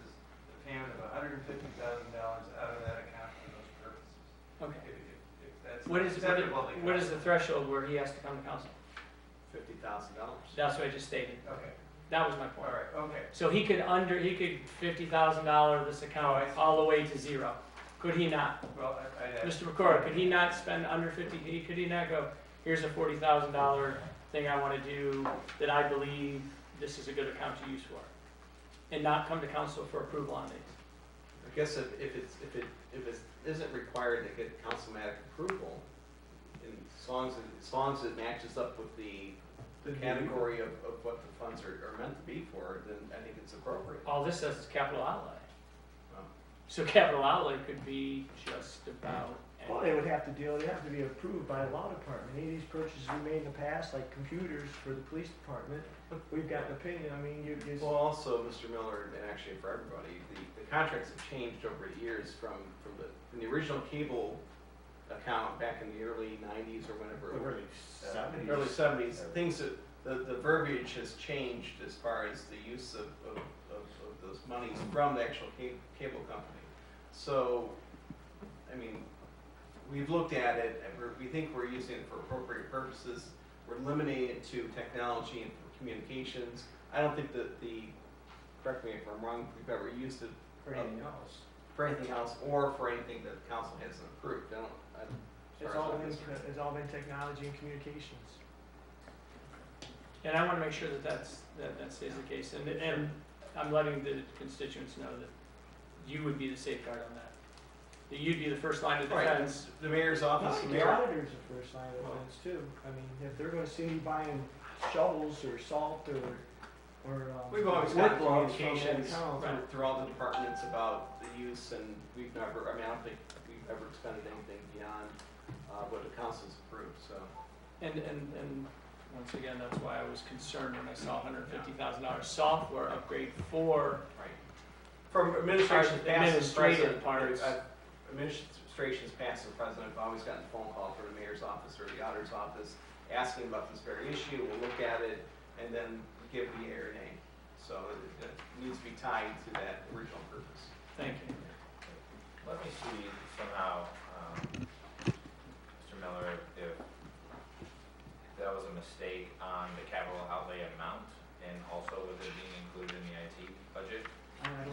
the payment of $150,000 out of that account for those purposes. Okay. If that's What not is acceptable to what is the council. threshold where he has to come to council? $50,000. That's what I just stated. Okay, That was my all point. right, okay. So he could $50,000 this account all the way to zero. Could he not? Well, I'd ask. Mr. McCord, could he not spend under 50, could he not go, here's a $40,000 thing I want to do that I believe this is a good account to use for? And not come to council for approval on these? I guess if it isn't required to get councilmatic approval, and as long as it matches up with the category of what the funds are meant to be for, then I think it's appropriate. All this says is capital outlay. Oh. So capital outlay could be just about Well, they would have to be approved by the law department. Any of these purchases we made in the past, like computers for the police department, we've got an opinion, I mean, you, Well, also, Mr. Miller, and actually for everybody, the contracts have changed over the years from the original cable account back in the early 90s or whenever. Early 70s, things that, the verbiage has changed as far as the use of those monies from the actual cable company. So, I mean, we've looked at it, and we think we're using it for appropriate purposes. We're limiting it to technology and for communications. I don't think that correct me if I'm wrong, we've ever used it for anything else. for anything else or for anything that the council hasn't approved. As It's far as all I'm been, concerned. it's all been technology and communications. And I want to make sure that stays the case, and I'm letting the constituents know that you would be the safeguard on that. That you'd be the first line of Right. defense. The mayor's office, The auditors are first line of defense too. I mean, if they're gonna see me buying shovels or salt or we've always work got gloves from that communications account. through all the departments about the use, and we've never, I don't think we've ever expended anything beyond what the council's approved, so. And once again, that's why I was concerned when I saw $150,000 software upgrade for Right. From administration's past and Administrative present, parts. Administration's past and present, I've always gotten a phone call from the mayor's office or the auditor's office asking about this very issue. We'll look at it and then give the yea or nay. So it needs to be tied to that original purpose. Thank you. Let me see somehow, Mr. Miller, if that was a mistake on the capital outlay amount and also with it being included in the IT budget.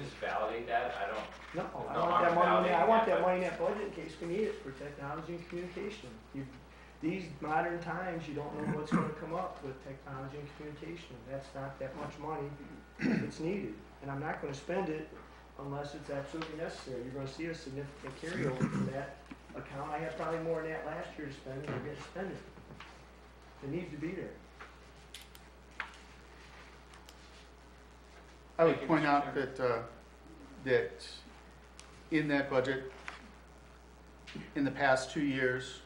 Just validate that, I don't. No, I No want harm that money, validating I want that, that but- money in that budget in case we need it for technology and communication. These modern times, you don't know what's gonna come up with technology and communication. That's not that much money that's needed. And I'm not gonna spend it unless it's absolutely necessary. You're gonna see a significant carryover from that account. I had probably more than that last year to spend, and I didn't spend it. It needs to be there. I would Thank you, point Mr. out Chairman. that in that budget, in the past 2 years,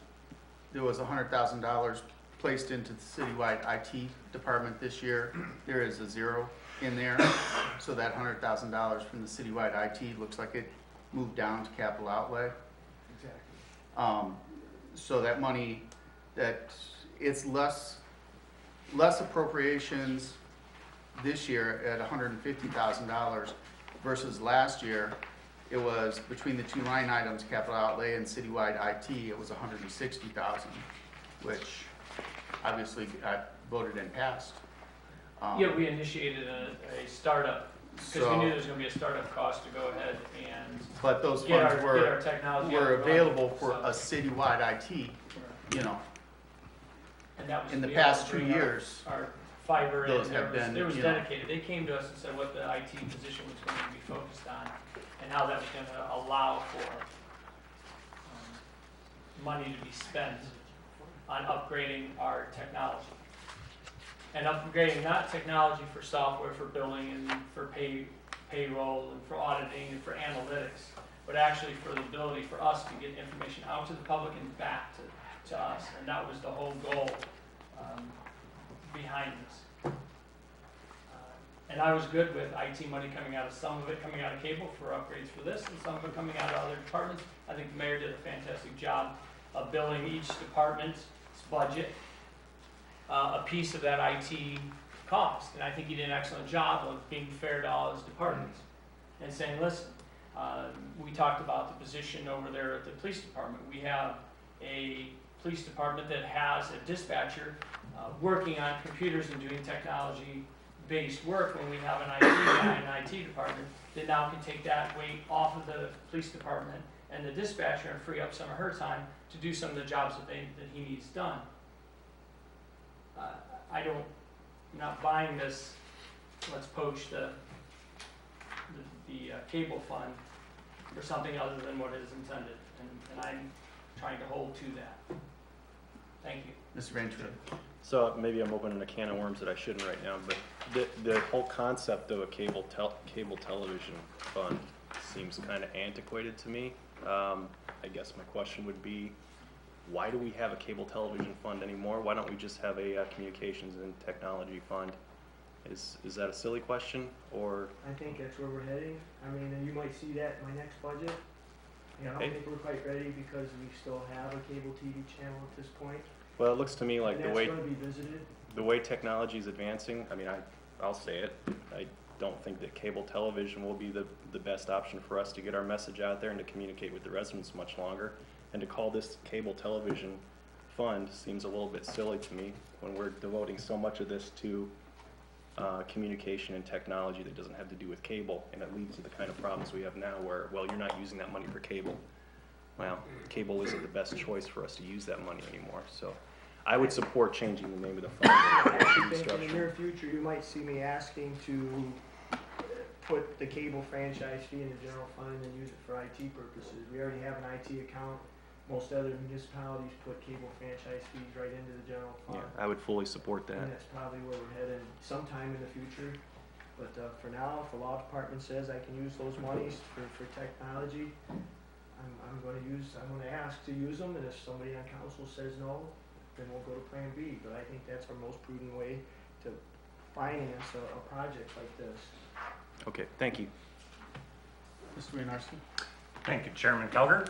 there was $100,000 placed into the citywide IT department. This year, there is a zero. in there. So that $100,000 from the citywide IT looks like it moved down to capital outlay. Exactly. So that money, that it's less appropriations this year at $150,000 versus last year. It was between the two line items, capital outlay and citywide IT, it was $160,000, which obviously got voted and passed. Yeah, we initiated a startup, because we knew there was gonna be a startup cost to go ahead and But those get funds our technology up were and running, available for so- a citywide IT, you know. And that was In to the be able to past 2 bring our- years, Our fiber in, those have been, there was you know- dedicated, they came to us and said what the IT position was going to be focused on, and how that was gonna allow for money to be spent on upgrading our technology. And upgrading not technology for software, for billing, and for payroll, and for auditing, and for analytics, but actually for the ability for us to get information out to the public and back to us, and that was the whole goal behind this. And I was good with IT money coming out of, some of it coming out of cable for upgrades for this, and some of it coming out of other departments. I think the mayor did a fantastic job of billing each department's budget a piece of that IT cost. And I think he did an excellent job of being fair to all his departments and saying, listen, we talked about the position over there at the police department. We have a police department that has a dispatcher working on computers and doing technology-based work, when we have an IT guy in an IT department that now can take that weight off of the police department and the dispatcher and free up some of her time to do some of the jobs that he needs done. I'm not buying this, let's poach the cable fund for something other than what it is intended, and I'm trying to hold to that. Thank you. Mr. Ventura. So maybe I'm opening a can of worms that I shouldn't right now, but the whole concept of a cable television fund seems kind of antiquated to me. I guess my question would be, why do we have a cable television fund anymore? Why don't we just have a communications and technology fund? Is that a silly question, or? I think that's where we're heading. I mean, and you might see that in my next budget. You know, I don't think we're quite ready because we still have a cable TV channel at this point. Well, it looks to me like And that's gonna be visited. the way technology is advancing, I mean, I'll say it, I don't think that cable television will be the best option for us to get our message out there and to communicate with the residents much longer. And to call this cable television fund seems a little bit silly to me when we're devoting so much of this to communication and technology that doesn't have to do with cable, and it leads to the kind of problems we have now where, well, you're not using that money for cable. Well, cable isn't the best choice for us to use that money anymore, so I would support changing the name of the fund. I actually think in the near future, you might see me asking to put the cable franchise fee in the general fund and use it for IT purposes. We already have an IT account. Most other municipalities put cable franchise fees right into the general fund. Yeah, I would fully support that. And that's probably where we're headed sometime in the future. But for now, if the law department says I can use those monies for technology, I'm gonna ask to use them, and if somebody on council says no, then we'll go to plan B. But I think that's our most prudent way to finance a project like this. Okay, thank you. Mr. Weinarski. Thank you, Chairman Kelger.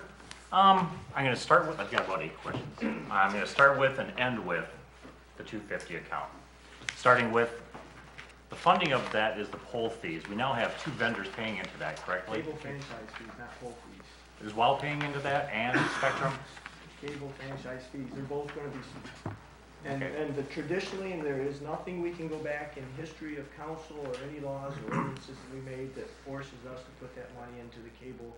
I'm going to start with, I've got about 8 questions. I'm going to start with and end with the 250 account. Starting with, the funding of that is the poll fees. We now have 2 vendors paying into that, correctly? Cable franchise fees, not poll fees. Is WOW paying into that and Spectrum? Cable franchise fees, they're both gonna be, Okay. and traditionally, and there is nothing we can go back in history of council or any laws or ordinances that we made that forces us to put that money into the cable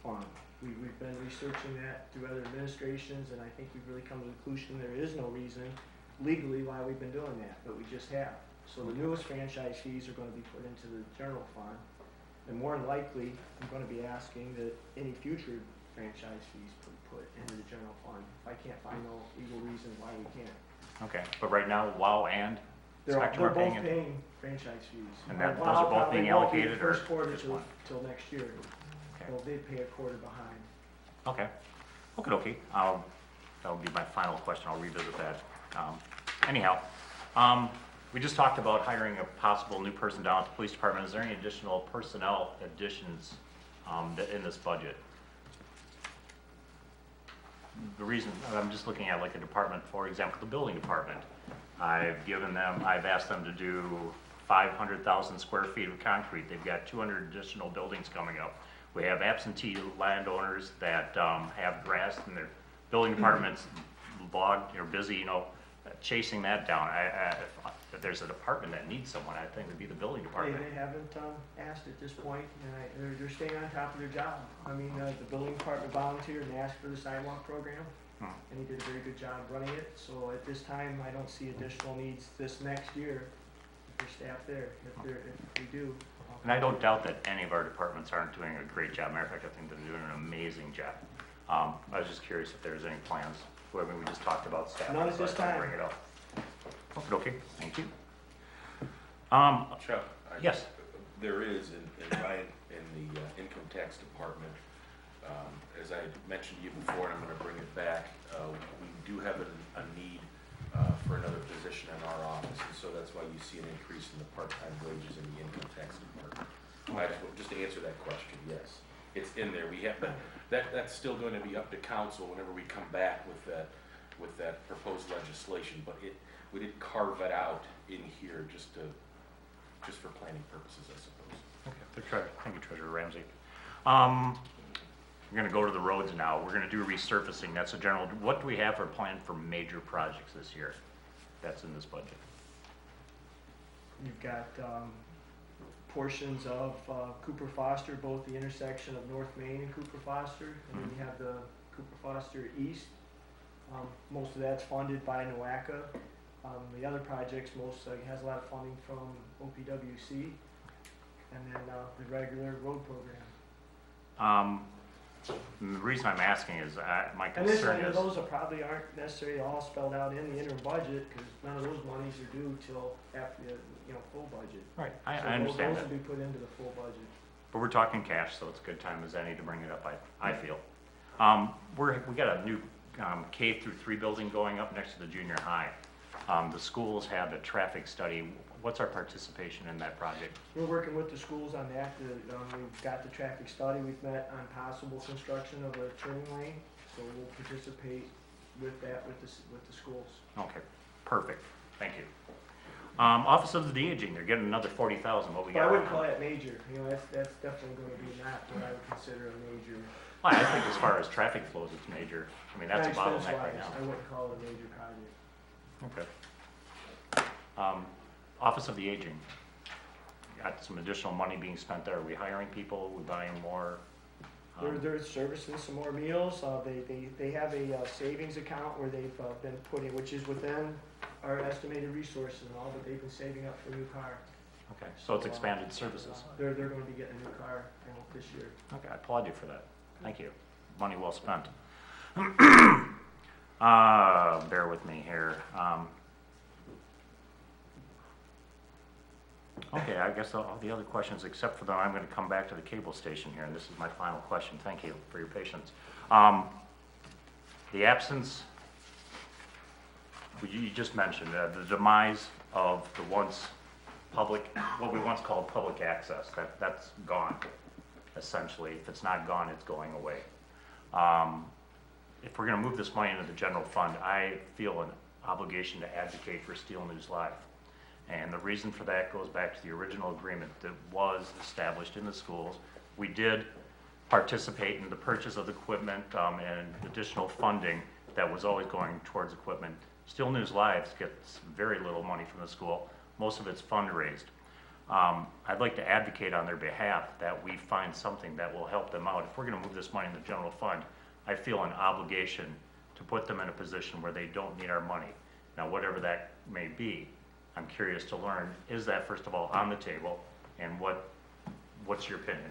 fund. We've been researching that through other administrations, and I think we've really come to the conclusion there is no reason legally why we've been doing that, but we just have. So the newest franchise fees are gonna be put into the general fund, and more than likely, I'm gonna be asking that any future franchise fees put into the general fund. I can't find no legal reason why we can't. Okay, but right now, WOW and They're Spectrum are both paying into? paying franchise fees. And that- Wow those are both probably being won't be the allocated, or first quarter just till one? next year. Okay. Well, they pay a quarter behind. Okay. Okay. That'll be my final question. I'll revisit that. Anyhow, We just talked about hiring a possible new person down at the police department. Is there any additional personnel additions in this budget? The reason, I'm just looking at like a department, for example, the building department. I've asked them to do 500,000 square feet of concrete. They've got 200 additional buildings coming up. We have absentee landowners that have grass in their building departments, busy, chasing that down. If there's a department that needs someone, I think it would be the building department. They haven't asked at this point, and they're staying on top of their job. I mean, the building department volunteered and asked for the sidewalk program, and he did a very good job running it. So at this time, I don't see additional needs this next year for staff there. If we do. And I don't doubt that any of our departments aren't doing a great job. Matter of fact, I think they're doing an amazing job. I was just curious if there's any plans. I mean, we just talked about staff. None at this so I time. Bring it up. Okay, thank you. Chuck? Yes. There is in the income tax department, as I mentioned to you before, and I'm gonna bring it back, we do have a need for another position in our office, and so that's why you see an increase in the part-time wages in the income tax department. Just to answer that question, yes, it's in there. We have, that's still going to be up to council whenever we come back with that proposed legislation, but we did carve it out in here just for planning purposes, I suppose. Okay, thank you, Treasurer Ramsey. We're gonna go to the roads now. We're gonna do resurfacing. That's a general, what do we have for plan for major projects this year? That's in this budget. You've got portions of Cooper Foster, both the intersection of North Main and Cooper Foster, and then you have the Cooper Foster East. Most of that's funded by NOACA. The other projects, has a lot of funding from OPWC, and then the regular road program. And the reason I'm asking is my And this, concern is. those probably aren't necessarily all spelled out in the interim budget, because none of those monies are due till after the full budget. Right, So I understand those that. will be put into the full budget. But we're talking cash, so it's a good time as any to bring it up, I feel. We got a new K through 3 building going up next to the junior high. The schools have a traffic study. What's our participation in that project? We're working with the schools on that. We've got the traffic study. We've met on possible construction of a turning lane, so we'll participate with that with the schools. Okay, perfect, thank you. Office of the Aging, they're getting another 40,000, what we But got? I wouldn't call that major. That's definitely going to be not what I would consider a major. Well, I think as far as traffic flows, it's major. I mean, that's a bottleneck right Expense-wise, now. I wouldn't call it a major project. Okay. Office of the Aging, got some additional money being spent there. Are we hiring people? Are we buying more? They're servicing some more meals. They have a savings account where they've been putting, which is within our estimated resources and all, but they've been saving up for a new car. Okay, so it's expanded services. They're going to be getting a new car this year. Okay, I applaud you for that. Thank you. Money well spent. Bear with me here. Okay, I guess all the other questions, except for that, I'm going to come back to the cable station here, and this is my final question. Thank you for your patience. The absence, you just mentioned, the demise of the once public, what we once called public access, that's gone, essentially. If it's not gone, it's going away. If we're going to move this money into the general fund, I feel an obligation to advocate for Steel News Live. And the reason for that goes back to the original agreement that was established in the schools. We did participate in the purchase of the equipment and additional funding that was always going towards equipment. Steel News Live gets very little money from the school. Most of it's fundraised. I'd like to advocate on their behalf that we find something that will help them out. If we're going to move this money in the general fund, I feel an obligation to put them in a position where they don't need our money. Now, whatever that may be, I'm curious to learn, is that first of all on the table, and what's your opinion?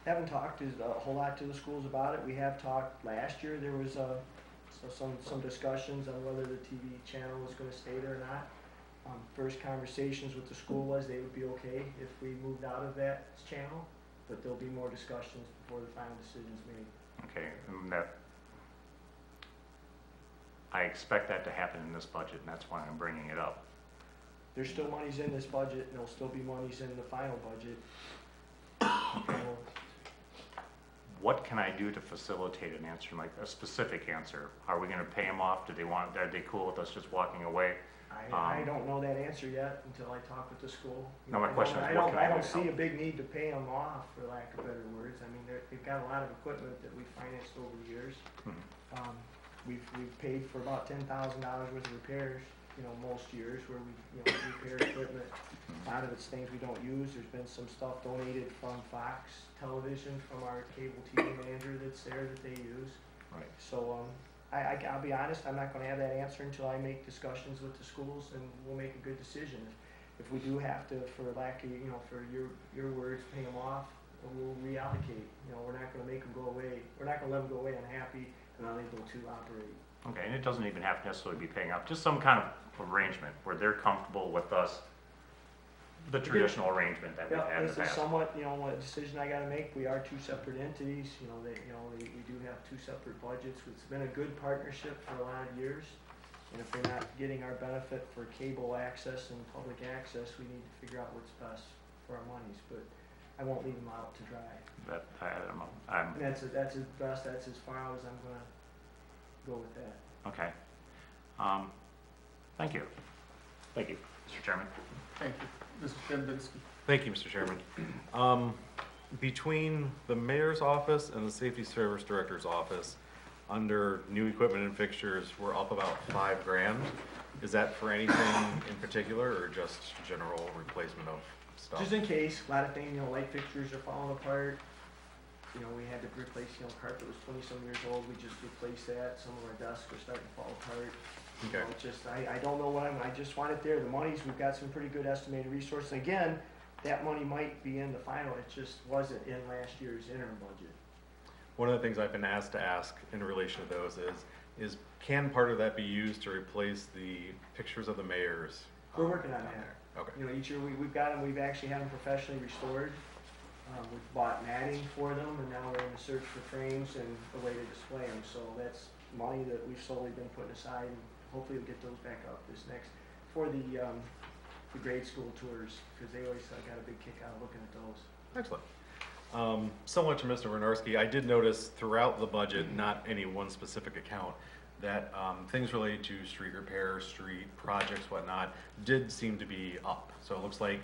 Haven't talked a whole lot to the schools about it. We have talked last year. There was some discussions on whether the TV channel was going to stay there or not. First conversations with the school was they would be okay if we moved out of that channel, but there'll be more discussions before the final decision's made. Okay, and I expect that to happen in this budget, and that's why I'm bringing it up. there's still monies in this budget, and there'll still be monies in the final budget. What can I do to facilitate an answer, like a specific answer? Are we gonna pay them off? Do they want, are they cool with us just walking away? I don't know that answer yet until I talk with the school. You No, my know, question is, I what don't, can I I do don't to see help? a big need to pay them off, for lack of better words. I mean, they've got a lot of equipment that we financed over the years. Mhm. We've paid for about $10,000 worth of repairs, you know, most years where we, you know, repair equipment. A lot of it's things we don't use. There's been some stuff donated from Fox Television, from our cable TV manager that's there that they use. Right. So, I'll be honest, I'm not gonna have that answer until I make discussions with the schools, and we'll make a good decision. If we do have to, for lack of, you know, for your words, pay them off, we'll reallocate. You know, we're not gonna make them go away, we're not gonna let them go away unhappy and unable to operate. Okay, and it doesn't even have to necessarily be paying up, just some kind of arrangement where they're comfortable with us, the traditional arrangement that we've Yeah, had in this the is past. somewhat, you know, a decision I gotta make. We are two separate entities, you know, we do have two separate budgets. It's been a good partnership for a lot of years. And if we're not getting our benefit for cable access and public access, we need to figure out what's best for our monies, but I won't leave them out to dry. That, I don't know, And that's as best, that's as far out as I'm gonna go with that. okay. Thank you. Thank you, Mr. Chairman. Thank you. Mr. Dembinski? Thank you, Mr. Chairman. Between the mayor's office and the safety service director's office, under new equipment and fixtures, we're up about $5,000. Is that for anything in particular, or just general replacement of stuff? Just in case, a lot of things, you know, light fixtures are falling apart. You know, we had to replace, you know, carpet was 20-some years old, we just replaced that. Some of our desks are starting to fall apart. You Okay. know, it's just, I don't know what I just want it there. The monies, we've got some pretty good estimated resources. Again, that money might be in the final, it just wasn't in last year's interim budget. One of the things I've been asked to ask in relation to those is can part of that be used to replace the pictures of the mayors? We're working on down that. there? Okay. You know, each year we've got them, we've actually had them professionally restored. We've bought matting for them, and now we're in the search for frames and a way to display them. So that's money that we've slowly been putting aside, and hopefully we'll get those back up this next, for the grade school tours, because they always got a big kick out of looking at those. Excellent. Similar to Mr. Winiarski, I did notice throughout the budget, not any one specific account, that things related to street repair, street projects, whatnot, did seem to be up. So it looks like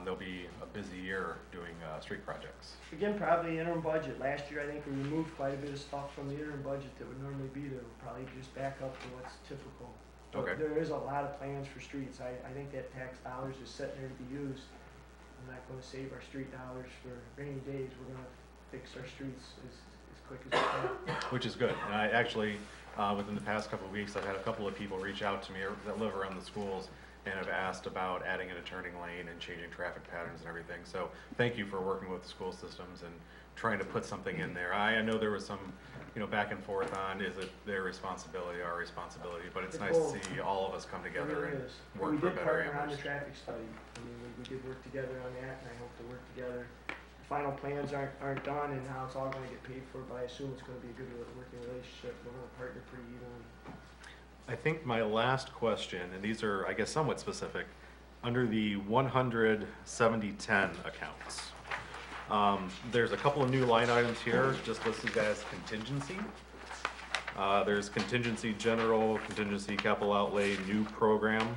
there'll be a busy year doing street projects. Again, probably interim budget. Last year, I think we removed quite a bit of stuff from the interim budget that would normally be there. We'll probably just back up to what's typical. But Okay. there is a lot of plans for streets. I think that tax dollars is sitting there to be used. I'm not gonna save our street dollars for rainy days. We're gonna fix our streets as quick as we can. Which is good. And I actually, within the past couple of weeks, I've had a couple of people reach out to me that live around the schools and have asked about adding in a turning lane and changing traffic patterns and everything. So thank you for working with the school systems and trying to put something in there. I know there was some, back and forth on, is it their responsibility, our responsibility, but it's nice to see all of us come It together really and is. work We for a did better partner on the Amherst. traffic study. I mean, we did work together on that, and I hope to work together. The final plans aren't done and how it's all gonna get paid for, but I assume it's gonna be a good working relationship. We're gonna partner pretty evenly. I think my last question, and these are, I guess, somewhat specific, under the 17010 accounts. There's a couple of new line items here, just listed as contingency. There's contingency general, contingency capital outlay, new program,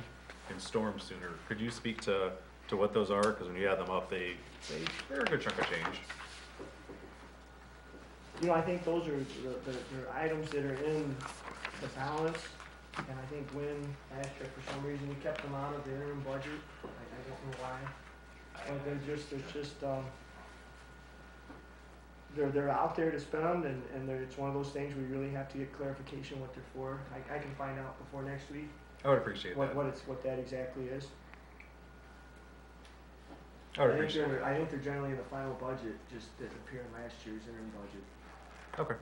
and storm sooner. Could you speak to what those are? Because when you add them up, they're a good chunk of change. You know, I think those are the items that are in the balance, and I think when last year, for some reason, we kept them out of the interim budget. I don't know why. But they're out there to spend, and it's one of those things we really have to get clarification what they're for. I can find out before next week I would appreciate that. what that exactly is. I would appreciate it. I think they're generally in the final budget, just didn't appear in last year's interim budget. Okay.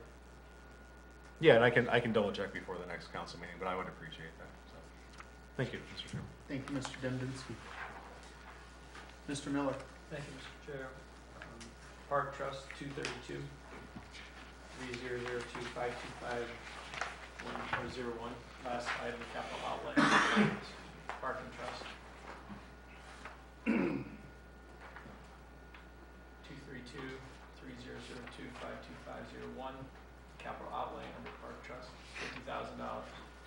Yeah, and I can double check before the next council meeting, but I would appreciate that, so. Thank you, Mr. Chairman. Thank you, Mr. Dembinski. Mr. Miller? Thank you, Mr. Chair. Park Trust 232, 3002525 1001. Last item, capital outlay, parking trust. 0252501, capital outlay under Park Trust, $50,000.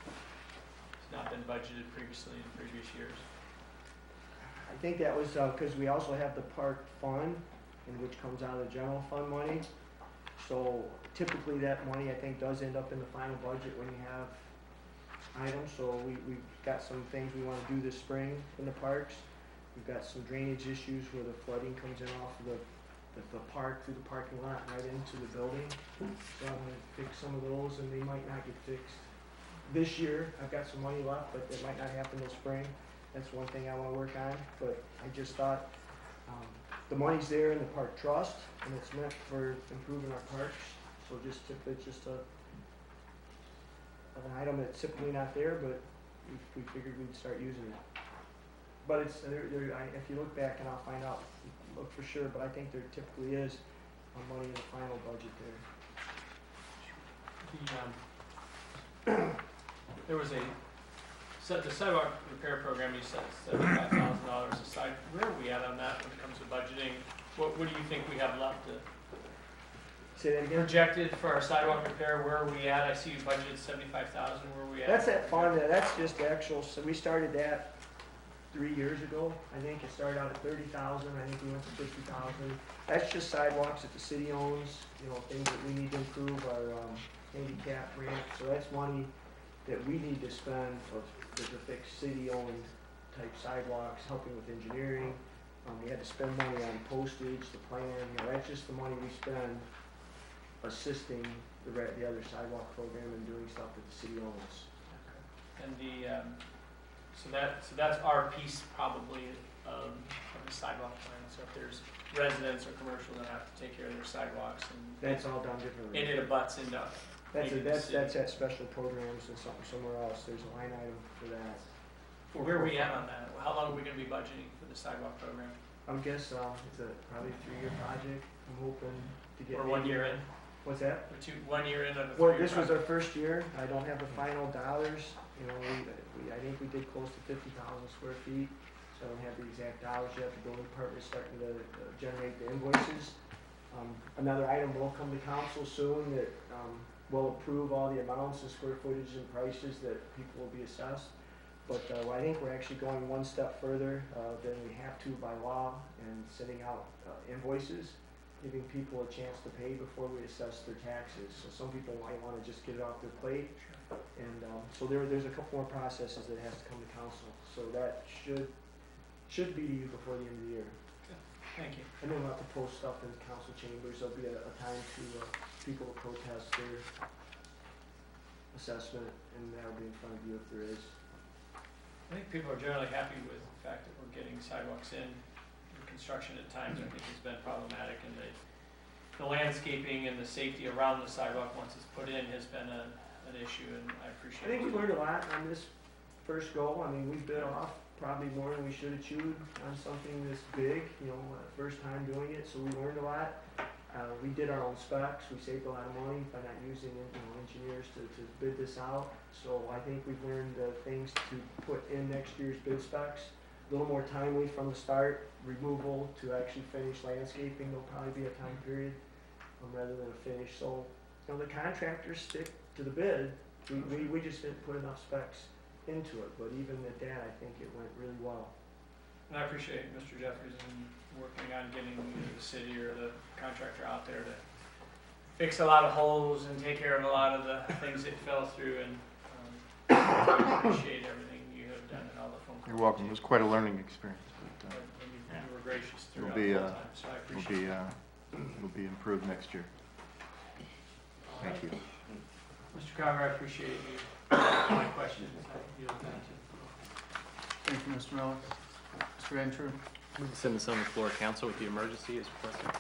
It's not been budgeted previously in previous years. I think that was, because we also have the park fund, in which comes out of the general fund money. So typically that money, I think, does end up in the final budget when you have items. So we've got some things we want to do this spring in the parks. We've got some drainage issues where the flooding comes in off of the park, through the parking lot, right into the building. So I'm gonna fix some of those, and they might not get fixed this year. I've got some money left, but it might not happen this spring. That's one thing I wanna work on, but I just thought, the money's there in the park trust, and it's meant for improving our parks. So it's just an item that's typically not there, but we figured we'd start using it. But it's, if you look back, and I'll find out, look for sure, but I think there typically is money in the final budget there. There was the sidewalk repair program, you set $75,000 aside. Where are we at on that when it comes to budgeting? What do you think we have left to Say that again? projected for our sidewalk repair? Where are we at? I see you budgeted $75,000. Where are we at? That's that fund, that's just the actual, so we started that 3 years ago. I think it started out at 30,000, I think we went to 50,000. That's just sidewalks that the city owns, you know, things that we need to improve, our handicap ramp. So that's money that we need to spend to fix city-owned type sidewalks, helping with engineering. We had to spend money on postage, the plan, you know, that's just the money we spend assisting the other sidewalk program and doing stuff that the city owns. And so that's our piece probably of the sidewalk plan. So if there's residents or commercial that have to take care of their sidewalks, and That's all done differently. it abuts into That's at special programs and something somewhere else, there's a line item for that. Where are we at on that? How long are we gonna be budgeting for the sidewalk program? I would guess, it's probably a 3-year project, I'm hoping to get. We're 1 year in? What's that? We're 1 year in of a Well, 3-year this was our project. first year, I don't have the final dollars, you know, I think we did close to 50,000 square feet, so I don't have the exact dollars yet, the building department's starting to generate the invoices. Another item will come to council soon that, will approve all the amounts and square footage and prices that people will be assessed. But I think we're actually going one step further than we have to by law, and sending out invoices, giving people a chance to pay before we assess their taxes. So some people might want to just get it off their plate. And so there's a couple more processes that has to come to council. So that should be to you before the end of the year. Thank you. And then we'll have to post stuff in the council chambers. There'll be a time to people to protest their assessment, and that'll be in front of you if there is. I think people are generally happy with the fact that we're getting sidewalks in. Construction at times, I think, has been problematic, and the landscaping and the safety around the sidewalk once it's put in has been an issue, and I appreciate I think it. we learned a lot on this first go. I mean, we bit off probably more than we should have chewed on something this big, you know, first time doing it, so we learned a lot. We did our own specs, we saved a lot of money by not using, you know, engineers to bid this out. So I think we've learned things to put in next year's bid specs. A little more timely from the start, removal to actually finish landscaping, there'll probably be a time period rather than a finish. So, you know, the contractors stick to the bid, we just didn't put enough specs into it, but even at that, I think it went really well. And I appreciate Mr. Jeffries and working on getting the city or the contractor out there to fix a lot of holes and take care of a lot of the things that fell through, and I appreciate everything you have done and all the phone calls. You're welcome. It was quite a learning experience, but You were gracious it'll throughout be, the whole time, so I appreciate it. it'll be improved next year. Thank you. Mr. Carver, I appreciate you. My questions, I yield that to. Thank you, Mr. Miller. Mr. Andrew? We can send this on the floor of council with the emergency as requested.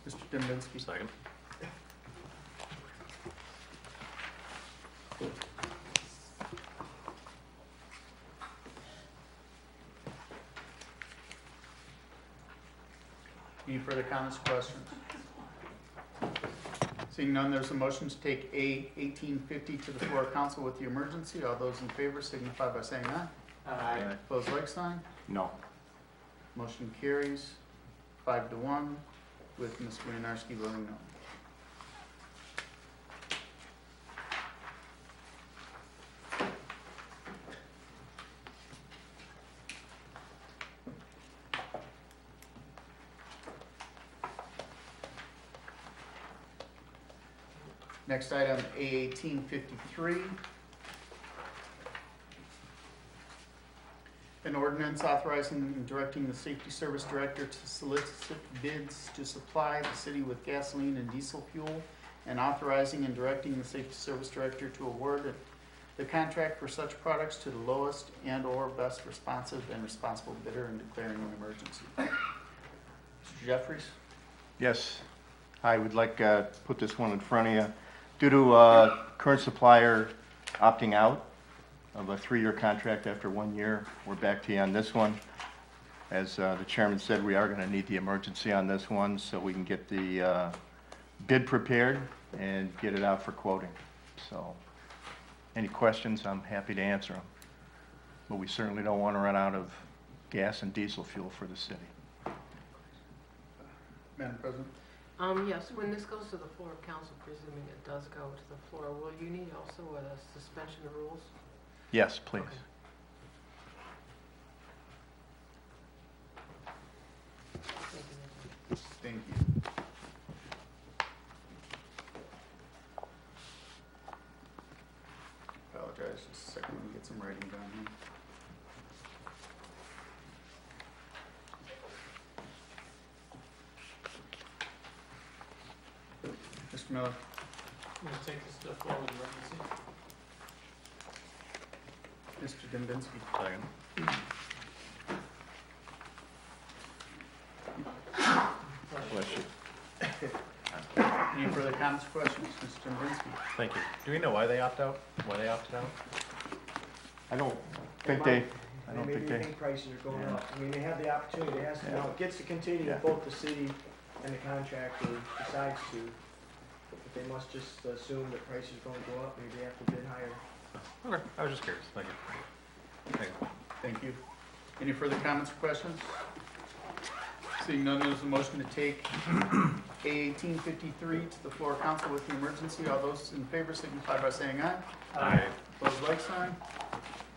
Mr. Dembinski? Second. Any further comments or questions? Seeing none, there's a motion to take A 1850 to the floor of council with the emergency. All those in favor signify by saying aye. Aye. Opposed, like sign. No. Motion carries 5-1 with Mr. Winiarski voting no. Next item, A1853. An ordinance authorizing and directing the Safety Service Director to solicit bids to supply the city with gasoline and diesel fuel, and authorizing and directing the Safety Service Director to award the contract for such products to the lowest and/or best responsive and responsible bidder and declaring an emergency. Mr. Jeffries? Yes, I would like to put this one in front of you. Due to current supplier opting out of a 3-year contract after 1 year, we're back to you on this one. As the chairman said, we are going to need the emergency on this one so we can get the bid prepared and get it out for quoting. So, any questions, I'm happy to answer them. But we certainly don't want to run out of gas and diesel fuel for the city. Madam President? Yes, when this goes to the floor of council, presuming it does go to the floor, will you need also a suspension of rules? Yes, please. Okay. Thank you. Apologize, just a second, let me get some writing down here. Mr. Miller? I'm gonna take this to the floor with emergency. Mr. Dembinski? Second. Bless you. Any further comments or questions? Mr. Dembinski? Thank you. Do we know why they opt out? Why they opted out? I don't They think might- I don't maybe think they they, think prices are going Yeah. up. I mean, they have the opportunity, it has to, now, it gets to continue Yeah. if both the city and the contractor decides to. But they must just assume that prices are going to go up, maybe they have to bid higher. Okay, I was just curious. Thank you. Thank you. Thank you. Any further comments or questions? Seeing none, there's a motion to take A1853 to the floor of council with the emergency. All those in favor signify by saying aye. Aye. Opposed, like sign.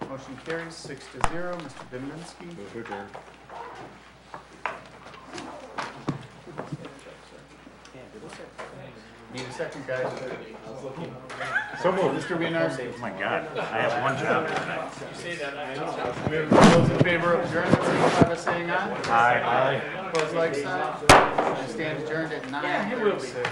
Motion carries 6-0. Mr. Dembinski? Move to adjourn. Need a second, guys. So moved. Mr. Winiarski? Oh my God, I have one job tonight. You say that, I We have those in favor of adjournment, signify by saying aye. Aye. Opposed, like sign. Stand adjourned at 9:36.